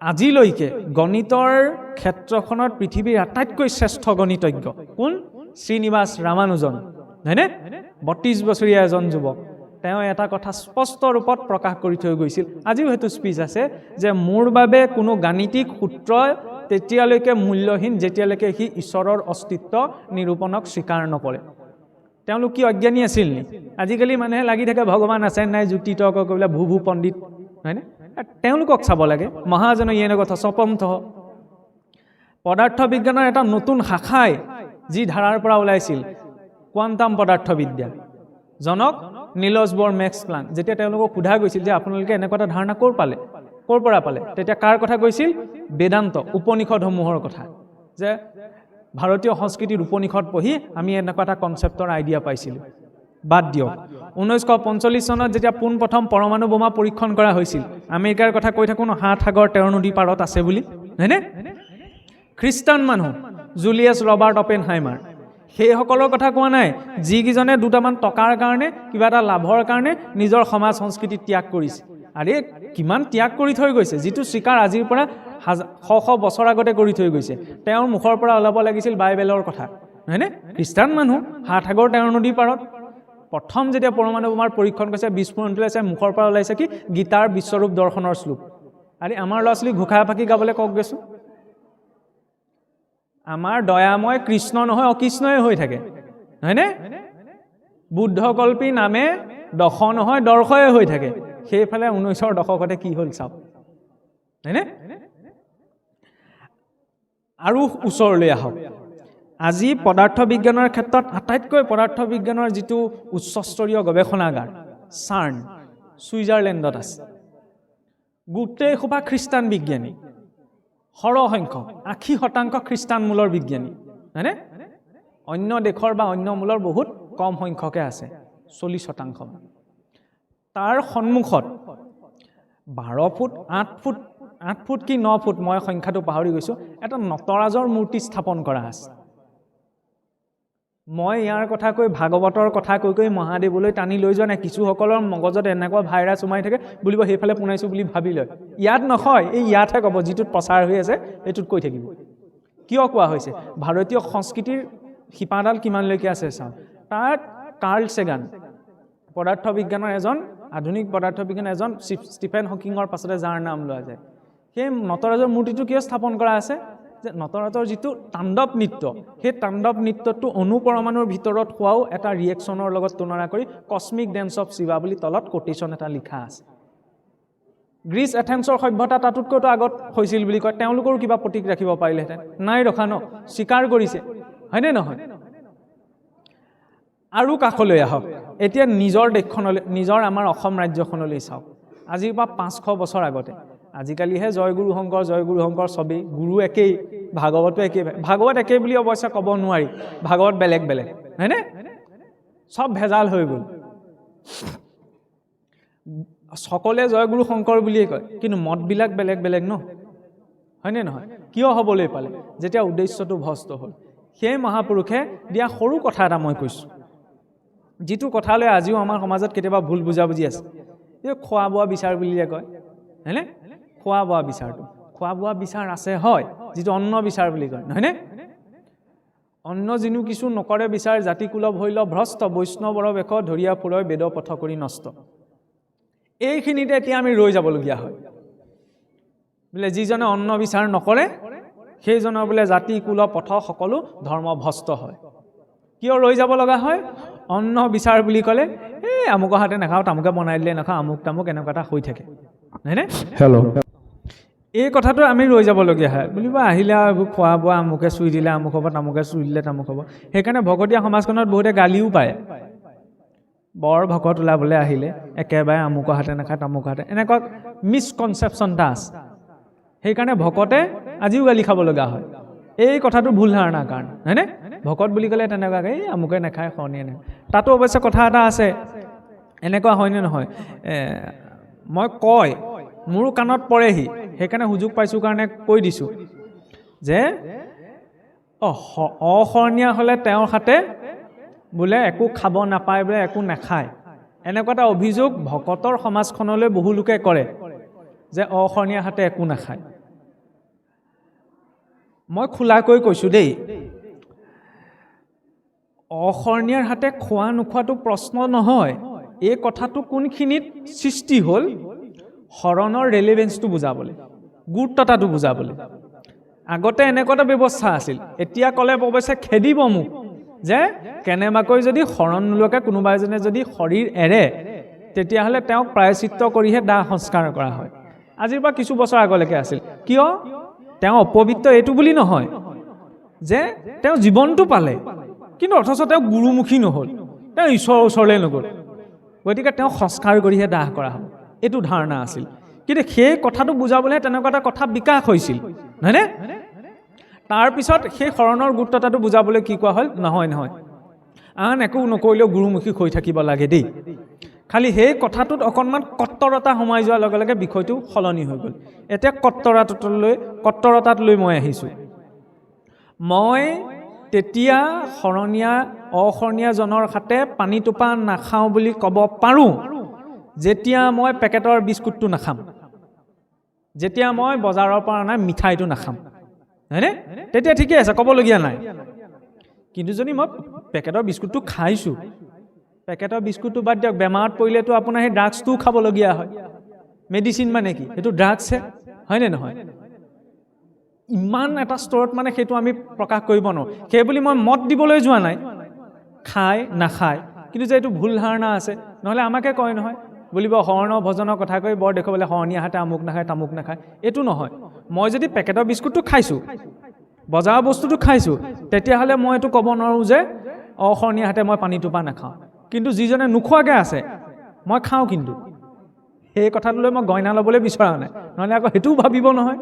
আজিলৈকে গণিতৰ ক্ষেত্ৰখনত পৃথিৱীৰ আটাইতকৈ শ্ৰেষ্ঠ গণিতজ্ঞ কোন শ্ৰীনিবাস ৰামানুজন নহয়নে 32 বছৰীয়া এজন যুৱক তেওঁ এটা কথা স্পষ্ট ৰূপত প্ৰকাশ কৰি থৈ গৈছিল আজিও হেতু স্পিচ আছে যে মোৰ বাবে কোনো গাণিতিক সূত্ৰ তেতিয়ালৈকে মূল্যহীন যেতিয়ালৈকে সি ঈশ্বৰৰ অস্তিত্ব নিৰূপণক স্বীকাৰ নকৰে তেওঁলোক কি অজ্ঞানী আছিল নি আজিকালি মানুহে লাগি থাকে ভগৱান আছে নাই যুক্তি তৰ্ক কৰিলে ভূ পণ্ডিত হয়নে তেওঁলোকক চাব লাগে মহাজন ইয়েনে কথা স্বপন্থ পদাৰ্থ বিজ্ঞানৰ এটা নতুন শাখাই যি ধাৰাৰ পৰা ওলাইছিল কোৱান্টাম পদাৰ্থবিদ্যা জনক নিলছ বৰ মেক্স প্লাংক যেতিয়া তেওঁলোকক সোধা গৈছিল যে আপোনালোকে এনেকুৱা এটা ধাৰণা ক'ৰ পৰা পালে তেতিয়া কাৰ কথা কৈছিল বেদান্ত উপনিষদসমূহৰ কথা যে ভাৰতীয় সংস্কৃতিৰ উপনিষদ পঢ়ি আমি এনেকুৱা এটা কনচেপ্টৰ আইডিয়া পাইছিলোঁ বাদ দিয়ক 1945 চনত যেতিয়া পোনপ্ৰথম পৰমাণু বোমা পৰীক্ষণ কৰা হৈছিল আমেৰিকাৰ কথা কৈ থাকোঁ হাত সাগৰ 13 নদী পাৰত আছে বুলি হয়নে খ্ৰীষ্টান মানুহ জুলিয়াছ ৰবাৰ্ট অপেনহাইমাৰ সেইসকলৰ কথা কোৱা নাই যিকেইজনে দুটামান টকাৰ কাৰণে কিবা এটা লাভৰ কাৰণে নিজৰ সমাজ সংস্কৃতি ত্যাগ কৰিছে আৰে কিমান ত্যাগ কৰি থৈ গৈছে যিটো স্বীকাৰ আজিৰ পৰা শ বছৰ আগতে কৰি থৈ গৈছে তেওঁৰ মুখৰ পৰা ওলাব লাগিছিল বাইবেলৰ কথা নহয়নে খ্ৰীষ্টান মানুহ হাত সাগৰ 13 নদী পাৰত প্ৰথম যেতিয়া পৰমাণু বোমাৰ পৰীক্ষণ কৰিছে বিস্ফোৰণটো ওলাইছে মুখৰ পৰা ওলাইছে কি গীতাৰ বিশ্বৰূপ দৰ্শনৰ শ্লোক আৰে আমাৰ ল'ৰা ছোৱালী ঘোষা ফাকি গাবলৈ কওক গৈছোঁ আমাৰ দয়াময় কৃষ্ণ নহয় অকৃষ্ণই হৈ থাকে হয়নে বুদ্ধকল্পী নামে দশ নহয় দৰ্শয়ে হৈ থাকে সেইফালে 19ৰ দশকতে কি হ'ল চাওক হয়নে আৰু ওচৰলৈ আহক আজি পদাৰ্থ বিজ্ঞানৰ ক্ষেত্ৰত আটাইতকৈ পদাৰ্থ বিজ্ঞানৰ যিটো উচ্চস্তৰীয় গৱেষণাগাৰ চাৰ্ন ছুইজাৰলেণ্ডত আছে গোটেই সোপা খ্ৰীষ্টান বিজ্ঞানী সৰহসংখ্যক 80% খ্ৰীষ্টান মূলৰ বিজ্ঞানী হয়নে অন্য দেশৰ বা অন্য মূলৰ বহুত কম সংখ্যকে আছে 40%। তাৰ সন্মুখত 12 ফুট 8 ফুট কি 9 ফুট মই সংখ্যাটো পাহৰি গৈছোঁ এটা নটৰাজৰ মূৰ্তি স্থাপন কৰা আছে মই ইয়াৰ কথা কৈ ভাগৱতৰ কথা কৈ মহাদেৱলৈ টানি লৈ যোৱা নাই কিছুসকলৰ মগজত এনেকুৱা ভাইৰাছ সোমাই থাকে বুলিব সেইফালে পুনাইছোঁ বুলি ভাবি লয় ইয়াত নহয় এই ইয়াতহে ক'ব যিটোত প্ৰচাৰ হৈ আছে এইটোত কৈ থাকিব কিয় কোৱা হৈছে ভাৰতীয় সংস্কৃতিৰ শিপাডাল কিমানলৈকে আছে চাওঁ তাত কাৰ্ল সেগান পদাৰ্থ বিজ্ঞানৰ এজন আধুনিক পদাৰ্থ বিজ্ঞানৰ এজন ষ্টিফেন হকিঙৰ পাছতে যাৰ নাম লোৱা যায় সেই নটৰাজৰ মূৰ্তিটো কিয় স্থাপন কৰা আছে যে নটৰাজৰ যিটো তাণ্ডৱ নৃত্য সেই তাণ্ডৱ নৃত্যটো অনুপৰমাণুৰ ভিতৰত হোৱাও এটা ৰিয়েকশ্যনৰ লগত তুলনা কৰি কসমিক ডেন্স অফ শিৱা বুলি তলত কোটেশ্যন এটা লিখা আছে গ্ৰীচ এথেন্সৰ সভ্যতা তাতোতকৈতো আগত হৈছিল বুলি কয় তেওঁলোকৰো কিবা প্ৰতীক ৰাখিব পাৰিলেহেঁতেন নাই ৰখা ন স্বীকাৰ কৰিছে হয়নে নহয় আৰু কাষলৈ আহক এতিয়া নিজৰ দেশখনলৈ নিজৰ আমাৰ অসম ৰাজ্যখনলৈ চাওক আজিৰ পৰা 500 বছৰ আগতে আজিকালিহে জয় গুৰু শংকৰ চবেই গুৰু একেই ভাগৱতো একেই ভাগৱত একেই বুলি অৱশ্যে ক'ব নোৱাৰি ভাগৱত বেলেগ বেলেগ হয়নে সব ভেজাল হৈ গ'ল সকলে জয় গুৰু শংকৰ বুলিয়ে কয় কিন্তু মতবিলাক বেলেগ বেলেগ ন হয়নে নহয় কিয় হ'বলৈ পালে যেতিয়া উদ্দেশ্যটো ভ্ৰষ্ট হ'ল সেই মহাপুৰুষে দিয়া সৰু কথা এটা মই কৈছোঁ যিটো কথালৈ আজিও আমাৰ সমাজত কেতিয়াবা ভুল বুজাবুজি আছে এই খোৱা বোৱা বিচাৰ বুলিয়ে কয় হয়নে খোৱা বোৱা বিচাৰ আছে হয় যিটো অন্ন বিচাৰ বুলি কয় নহয়নে অন্ন যিনো কিছু নকৰে বিচাৰ জাতি কুল ভৈল ভ্ৰষ্ট বৈষ্ণৱৰ বেশ ধৰিয়া ফুৰয় বেদ পথ কৰি নষ্ট এইখিনিতে এতিয়া আমি ৰৈ যাবলগীয়া হয় বোলে যিজনে অন্ন বিচাৰ নকৰে সেইজনৰ বোলে জাতি কুল পথ সকলো ধৰ্ম ভ্ৰষ্ট হয় কিয় ৰৈ যাব লগা হয় অন্ন বিচাৰ বুলি ক'লে এই আমুকৰ হাতে নাখাওঁ তামুকে বনাই দিলে নাখাওঁ আমুক তামুক এনেকুৱা এটা হৈ থাকে নহয়নে হেল্ল' এই কথাটো আমি ৰৈ যাবলগীয়া হয় বুলিব আহিলে এইবোৰ খোৱা বোৱা আমুকে চুই দিলে আমুক হ'ব তামুকে চুই দিলে তামুক হ'ব সেইকাৰণে ভকতীয়া সমাজখনত বহুতে গালিও পায় বৰ ভকত ওলাবলৈ আহিলে একেবাৰে আমুকৰ হাতে নাখায় তামুকৰ হাতে এনেকুৱা মিছকনচেপশ্যন এটা আছে সেইকাৰণে ভকতে আজিও গালি খাব লগা হয় এই কথাটো ভুল ধাৰণাৰ কাৰণে হয়নে ভকত বুলি ক'লে তেনেকুৱাকৈ এই আমুকে নাখায় শৰণীয়ে নাখায় তাতো অৱশ্যে কথা এটা আছে এনেকুৱা হয়নে নহয় মই কয় মোৰো কাণত পৰেহি সেইকাৰণে সুযোগ পাইছোঁ কাৰণে কৈ দিছোঁ যে অশৰণীয়া হ'লে তেওঁৰ হাতে বোলে একো খাব নাপায় বোলে একো নাখায় এনেকুৱা এটা অভিযোগ ভকতৰ সমাজখনলৈ বহু লোকে কৰে যে অশৰণীয়া হাতে একো নাখায় মই খোলাকৈ কৈছোঁ দেই অশৰণীয়াৰ হাতে খোৱা নোখোৱাটো প্ৰশ্ন নহয় এই কথাটো কোনখিনিত সৃষ্টি হ'ল শৰণৰ ৰেলেভেন্সটো বুজাবলৈ গুৰুত্বতাটো বুজাবলৈ আগতে এনেকুৱা এটা ব্যৱস্থা আছিল এতিয়া ক'লে অৱশ্যে খেদিব মোক যে কেনেবাকৈ যদি শৰণ নোলোৱাকৈ কোনোবা এজনে যদি শৰীৰ এৰে তেতিয়াহ'লে তেওঁক প্ৰায়চিত্ত কৰিহে দাহ সংস্কাৰ কৰা হয় আজিৰ পৰা কিছু বছৰ আগলৈকে আছিল কিয় তেওঁ অপবিত্ৰ এইটো বুলি নহয় যে তেওঁ জীৱনটো পালে কিন্তু অথচ তেওঁ গুৰুমুখী নহ'ল তেওঁ ঈশ্বৰৰ ওচৰলৈ নগ'ল গতিকে তেওঁক সংস্কাৰ কৰিহে দাহ কৰা হ'ব এইটো ধাৰণা আছিল কিন্তু সেই কথাটো বুজাবলৈ তেনেকুৱা এটা কথা বিকাশ হৈছিল নহয়নে তাৰপিছত সেই শৰণৰ গুৰুত্বতাটো বুজাবলৈ কি কোৱা হ'ল নহয় আন একো নকৰিলেও গুৰুমুখী হৈ থাকিব লাগে দেই খালি সেই কথাটোত অকণমান কট্টৰতা সোমাই যোৱাৰ লগে লগে বিষয়টো সলনি হৈ গ'ল এতিয়া কট্টৰতাত লৈ মই আহিছোঁ মই তেতিয়া অশৰণীয়াজনৰ হাতে পানী টোপা নাখাওঁ বুলি ক'ব পাৰোঁ যেতিয়া মই পেকেটৰ বিস্কুটটো নাখাম যেতিয়া মই বজাৰৰ পৰা অনা মিঠাইটো নাখাম হয়নে তেতিয়া ঠিকে আছে ক'বলগীয়া নাই কিন্তু যদি মই পেকেটৰ বিস্কুটটো খাইছোঁ পেকেটৰ বিস্কুটটো বাদ দিয়ক বেমাৰত পৰিলেতো আপোনাৰ সেই ড্ৰাগছটোও খাবলগীয়া হয় মেডিচিন মানে কি সেইটো ড্ৰাগছে হয়নে নহয় ইমান এটা স্তৰত মানে সেইটো আমি প্ৰকাশ কৰিব নোৱাৰোঁ সেইবুলি মই মত দিবলৈ যোৱা নাই খায় নাখায় কিন্তু যে এইটো ভুল ধাৰণা আছে নহ'লে আমাকে কয় নহয় বুলিব শৰণ ভজনৰ কথা কৈ বৰ দেখুৱাবলৈ শৰণীয়া হাতে আমুক নাখায় তামুক নাখায় এইটো নহয় মই যদি পেকেটৰ বিস্কুটটো খাইছোঁ বজাৰৰ বস্তুটো খাইছোঁ তেতিয়াহ'লে মই এইটো ক'ব নোৱাৰোঁ যে অশৰণীয়া হাতে মই পানী টোপা নাখাওঁ কিন্তু যিজনে নোখোৱাকৈ আছে মই খাওঁ কিন্তু সেই কথাটোলৈ মই গইনা ল'বলৈ বিচৰা নাই নহ'লে আকৌ সেইটোও ভাবিব নহয়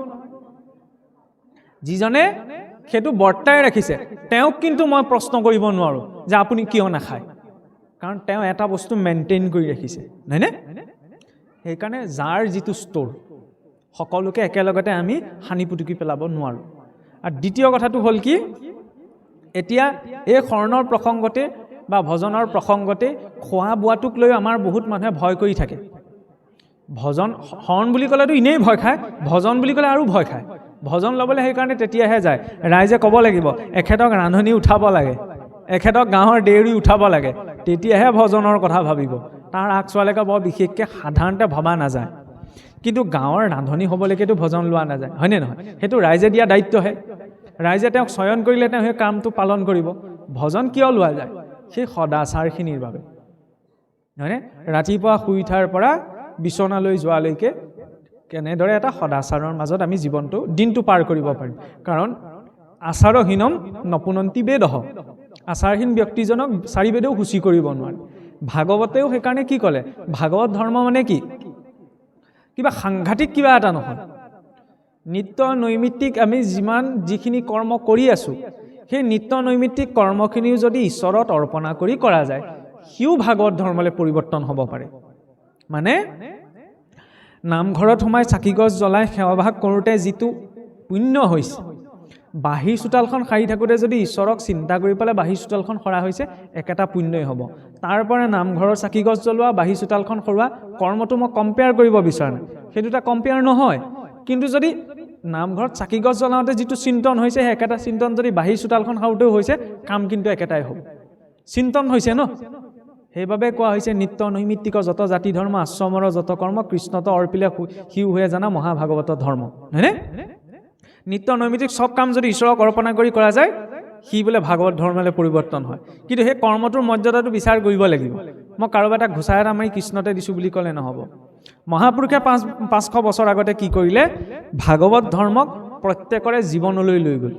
যিজনে সেইটো বৰ্তাই ৰাখিছে তেওঁক কিন্তু মই প্ৰশ্ন কৰিব নোৱাৰোঁ যে আপুনি কিয় নাখায় কাৰণ তেওঁ এটা বস্তু মেইনটেইন কৰি ৰাখিছে নহয়নে সেইকাৰণে যাৰ যিটো ষ্ট'ৰ সকলোকে একেলগতে আমি সানি পুটুকি পেলাব নোৱাৰোঁ আৰু দ্বিতীয় কথাটো হ'ল কি এতিয়া এই শৰণৰ প্ৰসংগতে বা ভজনৰ প্ৰসংগতে খোৱা বোৱাটোক লৈ আমাৰ বহুত মানুহে ভয় কৰি থাকে ভজন শৰণ বুলি ক'লেতো এনেই ভয় খায় ভজন বুলি ক'লে আৰু ভয় খায় ভজন ল'বলৈ সেইকাৰণে তেতিয়াহে যায় ৰাইজে ক'ব লাগিব এখেতক ৰান্ধনি উঠাব লাগে এখেতক গাঁৱৰ দেউৰী উঠাব লাগে তেতিয়াহে ভজনৰ কথা ভাবিব তাৰ আগছোৱালৈকে বৰ বিশেষকৈ সাধাৰণতে ভবা নাযায় কিন্তু গাঁৱৰ ৰান্ধনি হ'বলৈকেতো ভজন লোৱা নাযায় হয়নে নহয় সেইটো ৰাইজে দিয়া দায়িত্বহে ৰাইজে তেওঁক চয়ন কৰিলে তেওঁ সেই কামটো পালন কৰিব ভজন কিয় লোৱা যায় সেই সদাচাৰখিনিৰ বাবে হয়নে ৰাতিপুৱা শুই উঠাৰ পৰা বিচনালৈ যোৱালৈকে কেনেদৰে এটা সদাচাৰৰ মাজত আমি জীৱনটো দিনটো পাৰ কৰিব পাৰিম কাৰণ আচাৰহীনম নপুনন্তি বেদহ আচাৰহীন ব্যক্তিজনক চাৰি বেদেও সূচী কৰিব নোৱাৰে ভাগৱতেও সেইকাৰণে কি ক'লে ভাগৱত ধৰ্ম মানে কি কিবা সাংঘাতিক কিবা এটা নহয়। নিত্য নৈমিত্তিক আমি যিখিনি কৰ্ম কৰি আছোঁ, সেই নিত্য নৈমিত্তিক কৰ্মখিনিও যদি ঈশ্বৰত অৰ্পণা কৰি কৰা যায়, সিও ভাগৱত ধৰ্মলৈ পৰিৱৰ্তন হ'ব পাৰে। মানে নামঘৰত সোমাই চাকি গছ জ্বলাই সেৱাভাগ কৰোঁতে যিটো পুণ্য হৈছে, বাহিৰ চোতালখন সাৰি থাকোঁতে যদি ঈশ্বৰক চিন্তা কৰি পেলাই বাহিৰ চোতালখন সৰা হৈছে, একেটা পুণ্যই হ'ব। তাৰ পৰা নামঘৰৰ চাকি গছ জ্বলোৱা, বাহিৰ চোতালখন সৰোৱা কৰ্মটো মই কম্পেয়াৰ কৰিব বিচৰা নাই, সেইটো এটা কম্পেয়াৰ নহয়। কিন্তু যদি নামঘৰত চাকি গছ জ্বলাওঁতে যিটো চিন্তন হৈছে, সেই একেটা চিন্তন যদি বাহিৰ চোতালখন সাৰোঁতেও হৈছে, কাম কিন্তু একেটাই হ'ব, চিন্তন হৈছে ন। সেইবাবে কোৱা হৈছে নিত্য নৈমিত্তিক যত জাতি ধৰ্ম আশ্ৰমৰ যত কৰ্ম কৃষ্ণত অৰ্পিলে সিও হৈ জানা মহাভাগৱত ধৰ্ম, হয়নে? নিত্য নৈমিত্তিক চব কাম যদি ঈশ্বৰক অৰ্পণা কৰি কৰা যায়, সি বোলে ভাগৱত ধৰ্মলৈ পৰিৱৰ্তন হয়। কিন্তু সেই কৰ্মটোৰ মৰ্যাদাটো বিচাৰ কৰিব লাগিব। মই কাৰোবাৰ এটা ঘোষা এটা মাৰি কৃষ্ণতে দিছোঁ বুলি ক'লে নহ'ব। মহাপুৰুষে 500 বছৰ আগতে কি কৰিলে? ভাগৱত ধৰ্মক প্ৰত্যেকৰে জীৱনলৈ লৈ গ'ল,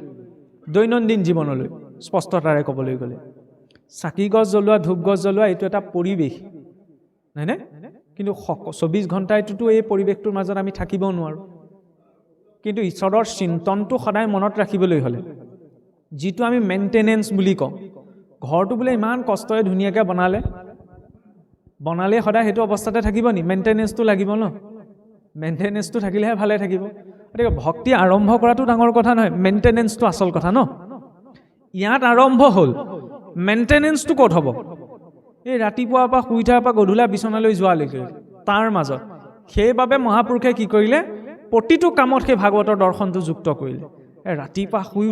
দৈনন্দিন জীৱনলৈ। স্পষ্টতাৰে ক'বলৈ গ'লে চাকি গছ জ্বলোৱা, ধূপ গছ জ্বলোৱা এইটো এটা পৰিৱেশ, হয়নে? কিন্তু 24 ঘণ্টাইটোতো এই পৰিৱেশটোৰ মাজত আমি থাকিব নোৱাৰোঁ। কিন্তু ঈশ্বৰৰ চিন্তনটো সদায় মনত ৰাখিবলৈ হ'লে, যিটো আমি মেইনটেনেঞ্চ বুলি কওঁ, ঘৰটো বোলে ইমান কষ্টৰে ধুনীয়াকৈ বনালে সদায় সেইটো অৱস্থাতে থাকিব নি? মেইনটেনেঞ্চটো লাগিব ন। মেইনটেনেঞ্চটো থাকিলেহে ভালে থাকিব। গতিকে ভক্তি আৰম্ভ কৰাটো ডাঙৰ কথা নহয়, মেইনটেনেঞ্চটো আচল কথা ন। ইয়াত আৰম্ভ হ'ল, মেইনটেনেঞ্চটো ক'ত হ'ব? এই ৰাতিপুৱাৰ পৰা শুই উঠাৰ পৰা গধূলা বিচনালৈ যোৱালৈকে তাৰ মাজত। সেইবাবে মহাপুৰুষে কি কৰিলে? প্ৰতিটো কামত সেই ভাগৱতৰ দৰ্শনটো যুক্ত কৰিলে। ৰাতিপুৱা শুই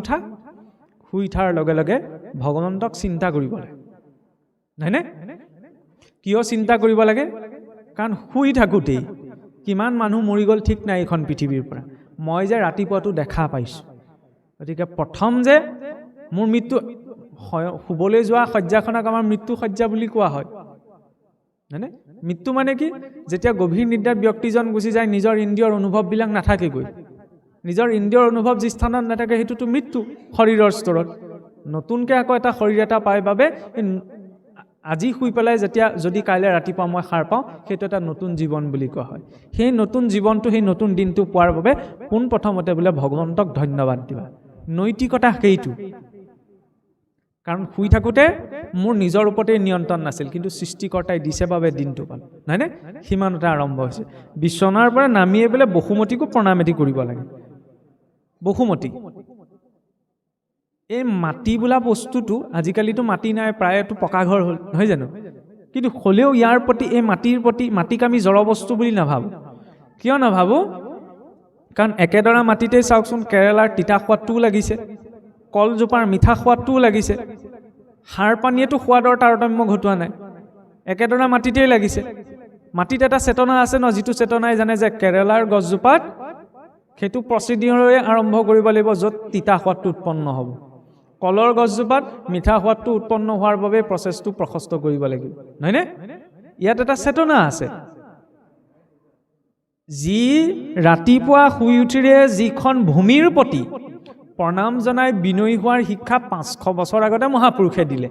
উঠাৰ লগে লগে ভগৱন্তক চিন্তা কৰিব লাগে, হয়নে? কিয় চিন্তা কৰিব লাগে? কাৰণ শুই থাকোঁতেই কিমান মানুহ মৰি গ'ল ঠিক নাই এইখন পৃথিৱীৰ পৰা। মই যে ৰাতিপুৱাটো দেখা পাইছোঁ। গতিকে প্ৰথম যে মোৰ মৃত্যু, শুবলৈ যোৱা শয্যাখনক আমাৰ মৃত্যু শয্যা বুলি কোৱা হয়, হয়নে? মৃত্যু মানে কি? যেতিয়া গভীৰ নিদ্ৰাত ব্যক্তিজন গুচি যায়, নিজৰ ইন্দ্ৰিয়ৰ অনুভৱবিলাক নাথাকেগৈ। নিজৰ ইন্দ্ৰিয়ৰ অনুভৱ যি স্থানত নাথাকে সেইটোতো মৃত্যু শৰীৰৰ স্তৰত। নতুনকৈ আকৌ এটা শৰীৰ এটা পায় বাবে আজি শুই পেলাই যদি কাইলৈ ৰাতিপুৱা মই সাৰ পাওঁ, সেইটো এটা নতুন জীৱন বুলি কোৱা হয়। সেই নতুন জীৱনটো, সেই নতুন দিনটো পোৱাৰ বাবে পোনপ্ৰথমতে বোলে ভগৱন্তক ধন্যবাদ দিবা। নৈতিকতা সেইটো। কাৰণ শুই থাকোঁতে মোৰ নিজৰ ওপৰতে নিয়ন্ত্ৰণ নাছিল, কিন্তু সৃষ্টিকৰ্তাই দিছে বাবে দিনটো পালোঁ, নহয়নে? সিমানতে আৰম্ভ হৈছে। বিচনাৰ পৰা নামিয়ে বোলে বসুমতীকো প্ৰণাম এটি কৰিব লাগে। বসুমতী, এই মাটি বোলা বস্তুটো, আজিকালিতো মাটি নাই, প্ৰায়তো পকা ঘৰ হ'ল, নহয় জানো? কিন্তু হ'লেও ইয়াৰ প্ৰতি, এই মাটিৰ প্ৰতি, মাটিক আমি জড় বস্তু বুলি নাভাবোঁ। কিয় নাভাবোঁ? কাৰণ একেডৰা মাটিতেই চাওকচোন, কেৰেলাৰ তিতা সোৱাদটোও লাগিছে, কলজোপাৰ মিঠা সোৱাদটোও লাগিছে। সাৰ পানীয়েতো সোৱাদৰ তাৰতম্য ঘটোৱা নাই, একেডৰা মাটিতেই লাগিছে। মাটিত এটা চেতনা আছে ন, যিটো চেতনাই জানে যে কেৰেলাৰ গছজোপাত সেইটো প্ৰচিডিঅ'ৰে আৰম্ভ কৰিব লাগিব য'ত তিতা সোৱাদটো উৎপন্ন হ'ব। কলৰ গছজোপাত মিঠা সোৱাদটো উৎপন্ন হোৱাৰ বাবে প্ৰচেছটো প্ৰশস্ত কৰিব লাগিব, নহয়নে? ইয়াত এটা চেতনা আছে। যি ৰাতিপুৱা শুই উঠিৰে যিখন ভূমিৰ প্ৰতি প্ৰণাম জনাই বিনয়ী হোৱাৰ শিক্ষা 500 বছৰ আগতে মহাপুৰুষে দিলে।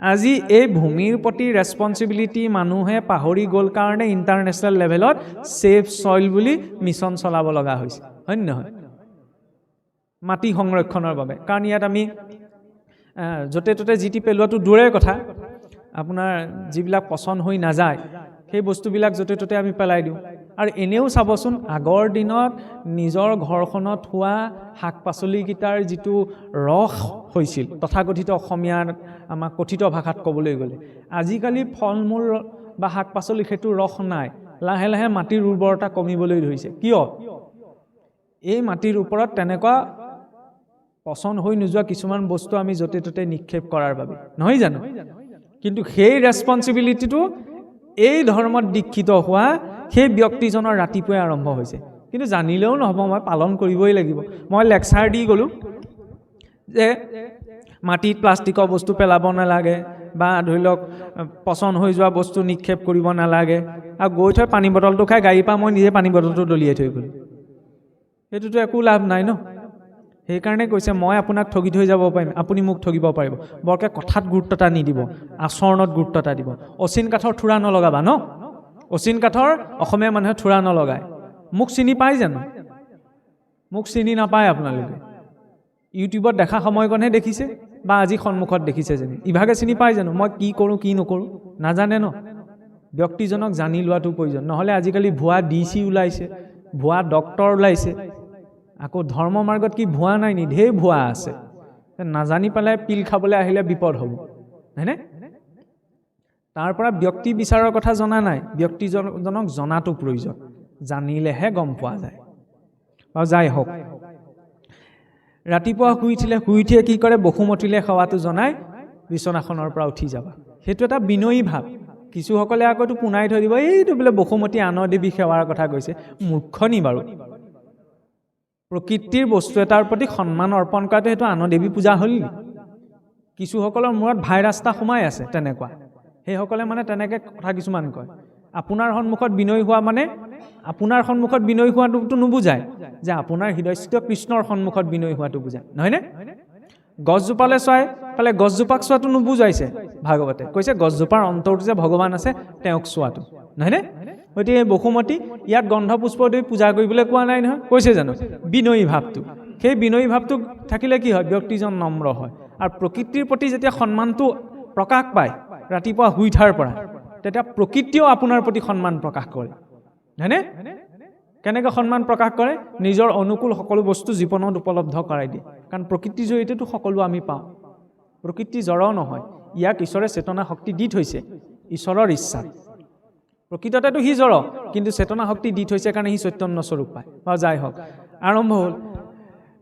আজি এই ভূমিৰ প্ৰতি ৰেছপঞ্চিবিলিটি মানুহে পাহৰি গ'ল কাৰণে ইণ্টাৰনেশ্যনেল লেভেলত ছেভ ছইল বুলি মিছন চলাব লগা হৈছে, হয় নহয়? মাটি সংৰক্ষণৰ বাবে। কাৰণ ইয়াত আমি য'তে ত'তে যি টি পেলোৱাটো দূৰৰে কথা, আপোনাৰ যিবিলাক পচন্দ হৈ নাযায় সেই বস্তুবিলাক য'তে ত'তে আমি পেলাই দিওঁ। আৰু এনেও চাবচোন, আগৰ দিনত নিজৰ ঘৰখনত হোৱা শাক পাচলিকেইটাৰ যিটো ৰস হৈছিল, তথাকথিত অসমীয়াৰ আমাৰ কথিত ভাষাত ক'বলৈ গ'লে, আজিকালি ফল মূল বা শাক পাচলি সেইটো ৰস নাই। লাহে লাহে মাটিৰ উৰ্বৰতা কমিবলৈ ধৰিছে। কিয়? এই মাটিৰ ওপৰত তেনেকুৱা পচন্দ হৈ নোযোৱা কিছুমান বস্তু আমি য'তে ত'তে নিক্ষেপ কৰাৰ বাবে, নহয় জানো? কিন্তু সেই ৰেছপঞ্চিবিলিটিটো এই ধৰ্মত দীক্ষিত হোৱা সেই ব্যক্তিজনৰ ৰাতিপুৱাই আৰম্ভ হৈছে। কিন্তু জানিলেও নহ'ব, মই পালন কৰিবই লাগিব। মই লেকচাৰ দি গ'লোঁ যে মাটিত প্লাষ্টিকৰ বস্তু পেলাব নালাগে, বা ধৰি লওক পচন্দ হৈ যোৱা বস্তু নিক্ষেপ কৰিব নালাগে, আৰু গৈ থৈ পানী বটলটো খাই গাড়ীৰ পৰা মই নিজে পানী বটলটো দলিয়াই থৈ গ'লোঁ। সেইটোতো একো লাভ নাই ন। সেইকাৰণে কৈছে, মই আপোনাক ঠগি থৈ যাব পাৰিম, আপুনি মোক ঠগিব পাৰিব। বৰকৈ কথাত গুৰুত্ব এটা নিদিব, আচৰণত গুৰুত্ব এটা দিব। অচিন কাঠৰ থোৰা নলগাবা ন, অচিন কাঠৰ অসমীয়া মানুহে থোৰা নলগায় মোক চিনি পায় জানো মোক চিনি নাপায় আপোনালোকে ইউটিউবত দেখা সময়কণহে দেখিছে বা আজি সন্মুখত দেখিছে যেনি ইভাগে চিনি পায় জানো মই কি কৰোঁ কি নকৰোঁ নাজানে ন ব্যক্তিজনক জানি লোৱাটো প্ৰয়োজন নহ'লে আজিকালি ভুৱা DC ওলাইছে ভুৱা ডক্তৰ ওলাইছে আকৌ ধৰ্ম মাৰ্গত কি ভুৱা নাই নি ঢেৰ ভুৱা আছে নাজানি পেলাই পিল খাবলৈ আহিলে বিপদ হ'ব হয়নে তাৰ পৰা ব্যক্তি বিচাৰৰ কথা জনা নাই ব্যক্তিজনক জনাটো প্ৰয়োজন জানিলেহে গম পোৱা যায় আৰু যাই হওক ৰাতিপুৱা শুই উঠিয়ে কি কৰে বসুমতীলে সেৱাটো জনাই বিচনাখনৰ পৰা উঠি যাবা সেইটো এটা বিনয়ী ভাৱ কিছুসকলে আকৌতো পুনাই থৈ দিব এইটো বোলে বসুমতী আনৰ দেৱী সেৱাৰ কথা কৈছে মূৰ্খ নি বাৰু প্ৰকৃতিৰ বস্তু এটাৰ প্ৰতি সন্মান অৰ্পণ কৰাটো সেইটো আনৰ দেৱী পূজা হ'ল কিছুসকলৰ মূৰত ভাইৰাছ এটা সোমাই আছে তেনেকুৱা সেইসকলে মানে তেনেকৈ কথা কিছুমান কয় আপোনাৰ সন্মুখত বিনয়ী হোৱা মানে আপোনাৰ সন্মুখত বিনয়ী হোৱাটো নুবুজায় যে আপোনাৰ হৃদয়স্থ কৃষ্ণৰ সন্মুখত বিনয়ী হোৱাটো বুজায় নহয়নে গছজোপালে চাই পালে গছজোপাক চোৱাটো নুবুজাইছে ভাগৱতে কৈছে গছজোপাৰ অন্তৰটো যে ভগৱান আছে তেওঁক চোৱাটো নহয়নে গতিকে বসুমতী ইয়াত গন্ধ পুষ্প দি পূজা কৰিবলৈ কোৱা নাই নহয় কৈছে জানো বিনয়ী ভাৱটো সেই বিনয়ী ভাৱটো থাকিলে কি হয় ব্যক্তিজন নম্ৰ হয় আৰু প্ৰকৃতিৰ প্ৰতি যেতিয়া সন্মানটো প্ৰকাশ পায় ৰাতিপুৱা শুই উঠাৰ পৰা তেতিয়া প্ৰকৃতিও আপোনাৰ প্ৰতি সন্মান প্ৰকাশ কৰে হয়নে কেনেকৈ সন্মান প্ৰকাশ কৰে নিজৰ অনুকূল সকলো বস্তু জীৱনত উপলব্ধ কৰাই দিয়ে কাৰণ প্ৰকৃতিৰ জৰিয়তেতো সকলো আমি পাওঁ প্ৰকৃতি জড় নহয় ইয়াক ঈশ্বৰে চেতনা শক্তি দি থৈছে ঈশ্বৰৰ ইচ্ছা প্ৰকৃততেতো সি জড় কিন্তু চেতনা শক্তি দি থৈছে কাৰণে সি চৈতন্য স্বৰূপ পায় বা যাই হওক আৰম্ভ হ'ল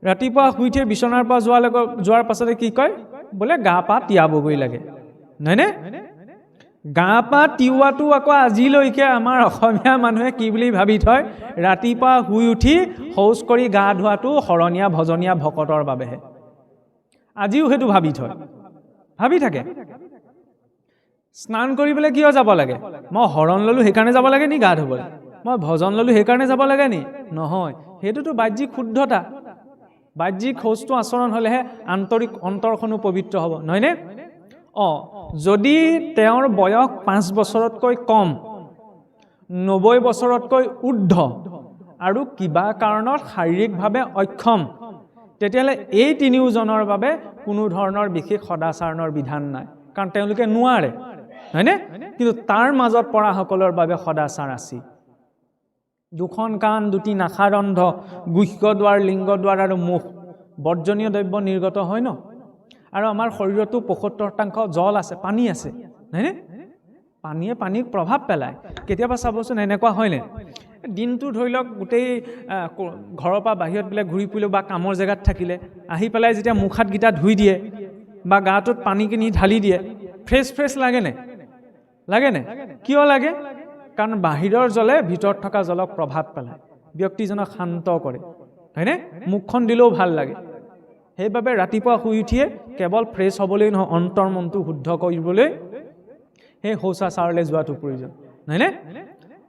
ৰাতিপুৱা শুই উঠি বিচনাৰ পৰা যোৱাৰ পাছতে কি কয় বোলে গা পা তিয়াবগৈ লাগে নহয়নে গা পা তিওৱাটো আকৌ আজিলৈকে আমাৰ অসমীয়া মানুহে কি বুলি ভাবি থয় ৰাতিপুৱা শুই উঠি শৌচ কৰি গা ধোৱাটো শৰণীয়া ভজনীয়া ভকতৰ বাবেহে আজিও সেইটো ভাবি থাকে স্নান কৰিবলৈ কিয় যাব লাগে মই শৰণ ল'লোঁ সেইকাৰণে যাব লাগে নি গা ধুবলৈ মই ভজন ল'লোঁ সেইকাৰণে যাব লাগে নি নহয় সেইটোতো বাহ্যিক শুদ্ধতা বাহ্যিক শৌচটো আচৰণ হ'লেহে আন্তৰিক অন্তৰখনো পবিত্ৰ হ'ব নহয়নে যদি তেওঁৰ বয়স 5 বছৰতকৈ কম 90 বছৰতকৈ ঊৰ্ধ্ব আৰু কিবা কাৰণত শাৰীৰিকভাৱে অক্ষম তেতিয়াহ'লে এই তিনিওজনৰ বাবে কোনো ধৰণৰ বিশেষ সদাচৰণৰ বিধান নাই কাৰণ তেওঁলোকে নোৱাৰে হয়নে কিন্তু তাৰ মাজত পৰা সকলৰ বাবে সদাচাৰ আছে দুখন কাণ দুটি নাসাৰন্ধ গুহ্যদ্বাৰ লিংগদ্বাৰ আৰু মুখ বৰ্জনীয় দ্ৰব্য নিৰ্গত হয় ন আৰু আমাৰ শৰীৰতো ৭৫% জল আছে পানী আছে হয়নে পানীক প্ৰভাৱ পেলায় কেতিয়াবা চাবচোন এনেকুৱা হয়নে দিনটো ধৰি লওক গোটেই ঘৰৰ পৰা বাহিৰত বোলে ঘূৰি ফুৰিলে বা কামৰ জেগাত থাকিলে আহি পেলাই যেতিয়া মুখ হাতকেইটা ধুই দিয়ে বা গাটোত পানীখিনি ঢালি দিয়ে ফ্ৰেছ লাগেনে কিয় লাগে কাৰণ বাহিৰৰ জলে ভিতৰত থকা জলক প্ৰভাৱ পেলায় ব্যক্তিজনক শান্ত কৰে হয়নে মুখখন দিলেও ভাল লাগে সেইবাবে ৰাতিপুৱা শুই উঠিয়ে কেৱল ফ্ৰেছ হ'বলৈ নহয় অন্তৰ মনটো শুদ্ধ কৰিবলৈ সেই শৌচাচাৰলৈ যোৱাটো প্ৰয়োজন নহয়নে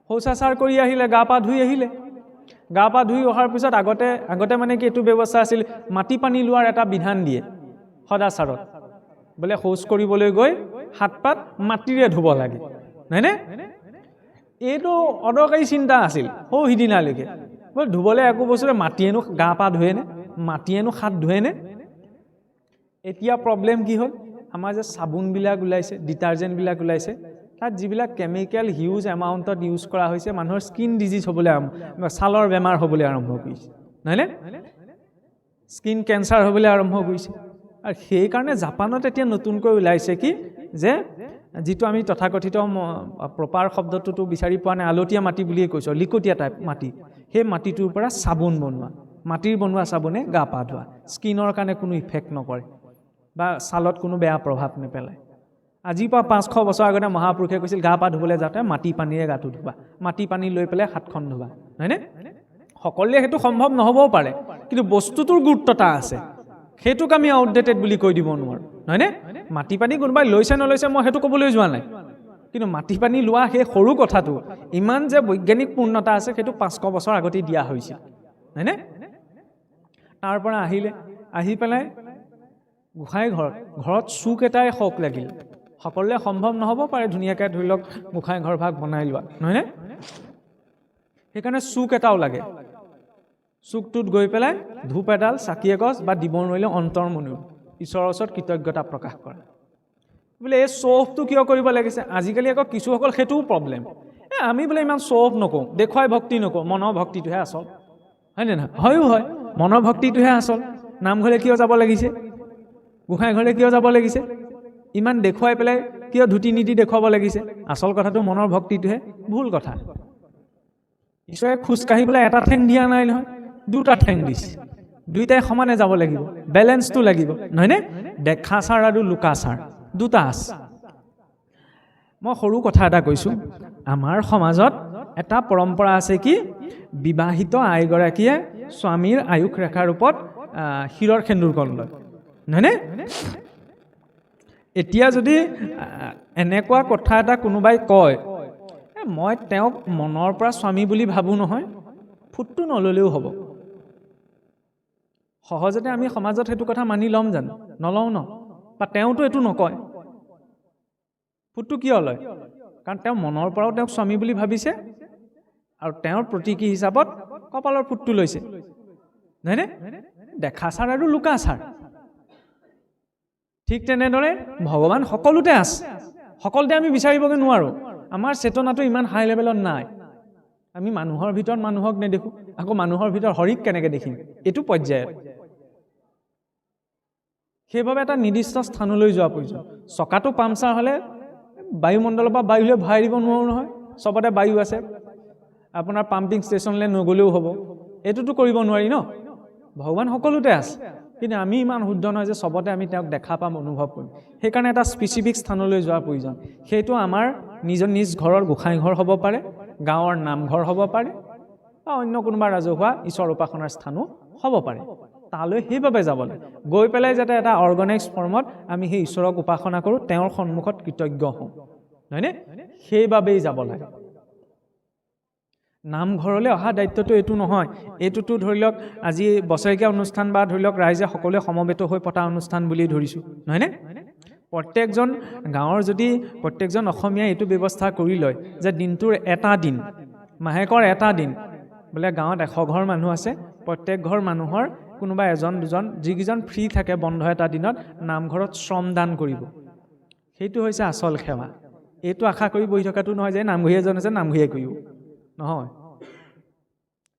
শৌচাচাৰ কৰি আহিলে গা পা ধুই অহাৰ পিছত আগতে মানে কি এইটো ব্যৱস্থা আছিল মাটি পানী লোৱাৰ এটা বিধান দিয়ে সদাচাৰত বোলে শৌচ কৰিবলৈ গৈ হাত পাত মাটিৰে ধুব লাগে নহয়নে এইটো অদৰকাৰী চিন্তা আছিল সিদিনালৈকে বোলে ধুবলৈ একো বস্তুৰে মাটিয়েনো গা পা ধুৱেনে মাটিয়েনো হাত ধুৱেনে এতিয়া প্ৰব্লেম কি হ'ল আমাৰ যে চাবোনবিলাক ওলাইছে ডিটাৰজেণ্টবিলাক ওলাইছে তাত যিবিলাক কেমিকেল হিউজ এমাউণ্টত ইউজ কৰা হৈছে মানুহৰ স্কিন ডিজিজ হ'বলৈ ছালৰ বেমাৰ হ'বলৈ আৰম্ভ কৰিছে নহয়নে স্কিন কেঞ্চাৰ হ'বলৈ আৰম্ভ কৰিছে আৰু সেইকাৰণে জাপানত এতিয়া নতুনকৈ ওলাইছে কি যে যিটো আমি তথাকথিত প্ৰপাৰ শব্দটোতো বিচাৰি পোৱা নাই আলতীয়া মাটি বুলিয়ে কৈছোঁ লিকটীয়া টাইপ মাটি সেই মাটিটোৰ পৰা চাবোন বনোৱা মাটিৰ বনোৱা চাবোনে গা পা ধোৱা স্কিনৰ কাৰণে কোনো ইফেক্ট নকৰে বা ছালত কোনো বেয়া প্ৰভাৱ নেপেলায় আজিৰ পৰা 500 বছৰ আগতে মহাপুৰুষে কৈছিল গা পা ধুবলৈ যাওঁতে মাটি পানীৰে গাটো ধুবা মাটি পানী লৈ পেলাই হাতখন ধুবা নহয়নে সকলোৱে সেইটো সম্ভৱ নহ'বও পাৰে কিন্তু বস্তুটোৰ গুৰুত্বতা আছে সেইটোক আমি আউটডেটেড বুলি কৈ দিব নোৱাৰোঁ নহয়নে মাটি পানী কোনোবাই লৈছে নলৈছে মই সেইটো ক'বলৈ যোৱা নাই কিন্তু মাটি পানী লোৱা সেই সৰু কথাটো ইমান যে বৈজ্ঞানিক পূৰ্ণতা আছে সেইটো 500 বছৰ আগতেই দিয়া হৈছিল নহয়নে তাৰ পৰা আহি পেলাই গোসাঁই ঘৰত চুক এটাই শক লাগিল সকলোৱে সম্ভৱ নহ'ব পাৰে ধুনীয়াকৈ ধৰি লওক গোঁসাই ঘৰ ভাগ বনাই লোৱা, নহয়নে? সেইকাৰণে চুক এটাও লাগে। চুকটোত গৈ পেলাই ধূপ এডাল, চাকি এগছ বা দিব নোৱাৰিলে অন্তৰ্মনিও ঈশ্বৰৰ ওচৰত কৃতজ্ঞতা প্ৰকাশ কৰা। বোলে এই শ্ব'ফটো কিয় কৰিব লাগিছে? আজিকালি আকৌ কিছুসকল সেইটোও প্ৰব্লেম। আমি বোলে ইমান শ্ব'ফ নকৰোঁ, দেখুৱাই ভক্তি নকৰোঁ, মনৰ ভক্তিটোহে আচল, হয়নে নহয়? হয়ো হয়, মনৰ ভক্তিটোহে আচল। নামঘৰলৈ কিয় যাব লাগিছে? গোঁসাই ঘৰলৈ কিয় যাব লাগিছে? ইমান দেখুৱাই পেলাই কিয় ধুতি নীতি দেখুৱাব লাগিছে? আচল কথাটো মনৰ ভক্তিটোহে। ভুল কথা। ঈশ্বৰে খোজকাঢ়ি পেলাই এটা ঠেং দিয়া নাই নহয়, দুটা ঠেং দিছে। দুইটাই সমানে যাব লাগিব, বেলেঞ্চটো লাগিব, নহয়নে? দেখাচাৰ আৰু লুকাচাৰ দুটা আছে। মই সৰু কথা এটা কৈছোঁ, আমাৰ সমাজত এটা পৰম্পৰা আছে কি, বিবাহিত আইগৰাকীয়ে স্বামীৰ আয়ুস ৰেখাৰ ওপৰত শিৰৰ সেন্দুৰ কণ লয়, নহয়নে? এতিয়া যদি এনেকুৱা কথা এটা কোনোবাই কয়, মই তেওঁক মনৰ পৰা স্বামী বুলি ভাবোঁ নহয়, ফুটটো নল'লেও হ'ব। সহজতে আমি সমাজত সেইটো কথা মানি ল'ম জানো? নলওঁ ন। বা তেওঁতো এইটো নকয়, ফুটটো কিয় লয়? কাৰণ তেওঁ মনৰ পৰাও তেওঁক স্বামী বুলি ভাবিছে আৰু তেওঁৰ প্ৰতীকী হিচাপত কপালৰ ফুটটো লৈছে, নহয়নে? দেখাচাৰ আৰু লুকাচাৰ। ঠিক তেনেদৰে ভগৱান সকলোতে আছে, সকলোতে আমি বিচাৰিবগৈ নোৱাৰোঁ। আমাৰ চেতনাটো ইমান হাই লেভেলত নাই। আমি মানুহৰ ভিতৰত মানুহক নেদেখোঁ, আকৌ মানুহৰ ভিতৰত হৰিক কেনেকৈ দেখিম? এইটো পৰ্যায়ত সেইবাবে এটা নিৰ্দিষ্ট স্থানলৈ যোৱা প্ৰয়োজন। চকাটো পামচাৰ হ'লে বায়ুমণ্ডলৰ পৰা বায়ুলৈ ভৰাই দিব নোৱাৰোঁ নহয়, চবতে বায়ু আছে, আপোনাৰ পাম্পিং ষ্টেচনলৈ নগ'লেও হ'ব, এইটোতো কৰিব নোৱাৰি ন। ভগৱান সকলোতে আছে, কিন্তু আমি ইমান শুদ্ধ নহয় যে চবতে আমি তেওঁক দেখা পাম, অনুভৱ কৰিম। সেইকাৰণে এটা স্পেচিফিক স্থানলৈ যোৱাৰ প্ৰয়োজন। সেইটো আমাৰ নিজ ঘৰৰ গোঁসাই ঘৰ হ'ব পাৰে, গাঁৱৰ নামঘৰ হ'ব পাৰে, বা অন্য কোনোবা ৰাজহুৱা ঈশ্বৰ উপাসনাৰ স্থানো হ'ব পাৰে। তালৈ সেইবাবে যাব লাগে, গৈ পেলাই যাতে এটা অৰ্গেনাইজ ফৰ্মত আমি সেই ঈশ্বৰক উপাসনা কৰোঁ, তেওঁৰ সন্মুখত কৃতজ্ঞ হওঁ, নহয়নে? সেইবাবেই যাব লাগে। নামঘৰলৈ অহা দায়িত্বটো এইটো নহয়, এইটোতো ধৰি লওক আজি বছৰেকীয়া অনুষ্ঠান বা ধৰি লওক ৰাইজে সকলোৱে সমবেত হৈ পতা অনুষ্ঠান বুলি ধৰিছোঁ, নহয়নে? প্ৰত্যেকজন গাঁৱৰ যদি প্ৰত্যেকজন অসমীয়াই এইটো ব্যৱস্থা কৰি লয় যে দিনটোৰ এটা দিন, মাহেকৰ এটা দিন, বোলে গাঁৱত 100 ঘৰ মানুহ আছে, প্ৰত্যেক ঘৰ মানুহৰ কোনোবা এজন দুজন যিকেইজন ফ্ৰী থাকে বন্ধ এটা দিনত নামঘৰত শ্ৰমদান কৰিব। সেইটো হৈছে আচল সেৱা। এইটো আশা কৰি বহি থকাটো নহয় যে নামঘৰী এজন আছে নামঘৰীয়ে কৰিব, নহয়।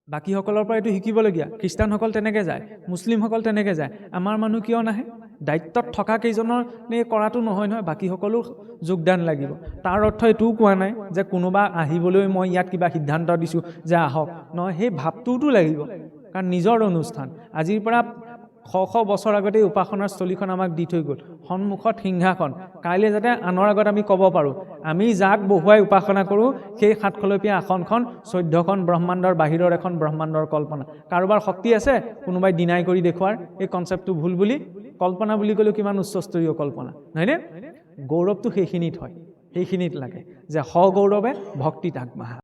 বাকীসকলৰ পৰা এইটো শিকিবলগীয়া। খ্ৰীষ্টানসকল তেনেকৈ যায়, মুছলিমসকল তেনেকৈ যায়, আমাৰ মানুহ কিয় নাহে? দায়িত্বত থকা কেইজনৰ কৰাটো নহয় নহয়, বাকীসকলো যোগদান লাগিব। তাৰ অৰ্থ এইটোও কোৱা নাই যে কোনোবা আহিবলৈ মই ইয়াত কিবা সিদ্ধান্ত দিছোঁ যে আহক, নহয়। সেই ভাৱটোতো লাগিব, কাৰণ নিজৰ অনুষ্ঠান। আজিৰ পৰা শ বছৰ আগতে উপাসনাৰ স্থলীখন আমাক দি থৈ গ'ল, সন্মুখত সিংহাসন। কাইলৈ যাতে আনৰ আগত আমি ক'ব পাৰোঁ, আমি যাক বহুৱাই উপাসনা কৰোঁ সেই 7খলপীয়া আসনখন 14খন ব্ৰহ্মাণ্ডৰ বাহিৰৰ এখন ব্ৰহ্মাণ্ডৰ কল্পনা। কাৰোবাৰ শক্তি আছে কোনোবাই ডিনাই কৰি দেখুৱাৰ এই কনচেপ্টটো ভুল বুলি? কল্পনা বুলি ক'লেও কিমান উচ্চস্তৰীয় কল্পনা, নহয়নে? গৌৰৱটো সেইখিনিত হয়, সেইখিনিত লাগে যে সগৌৰৱে ভক্তিত আগবাঢ়া।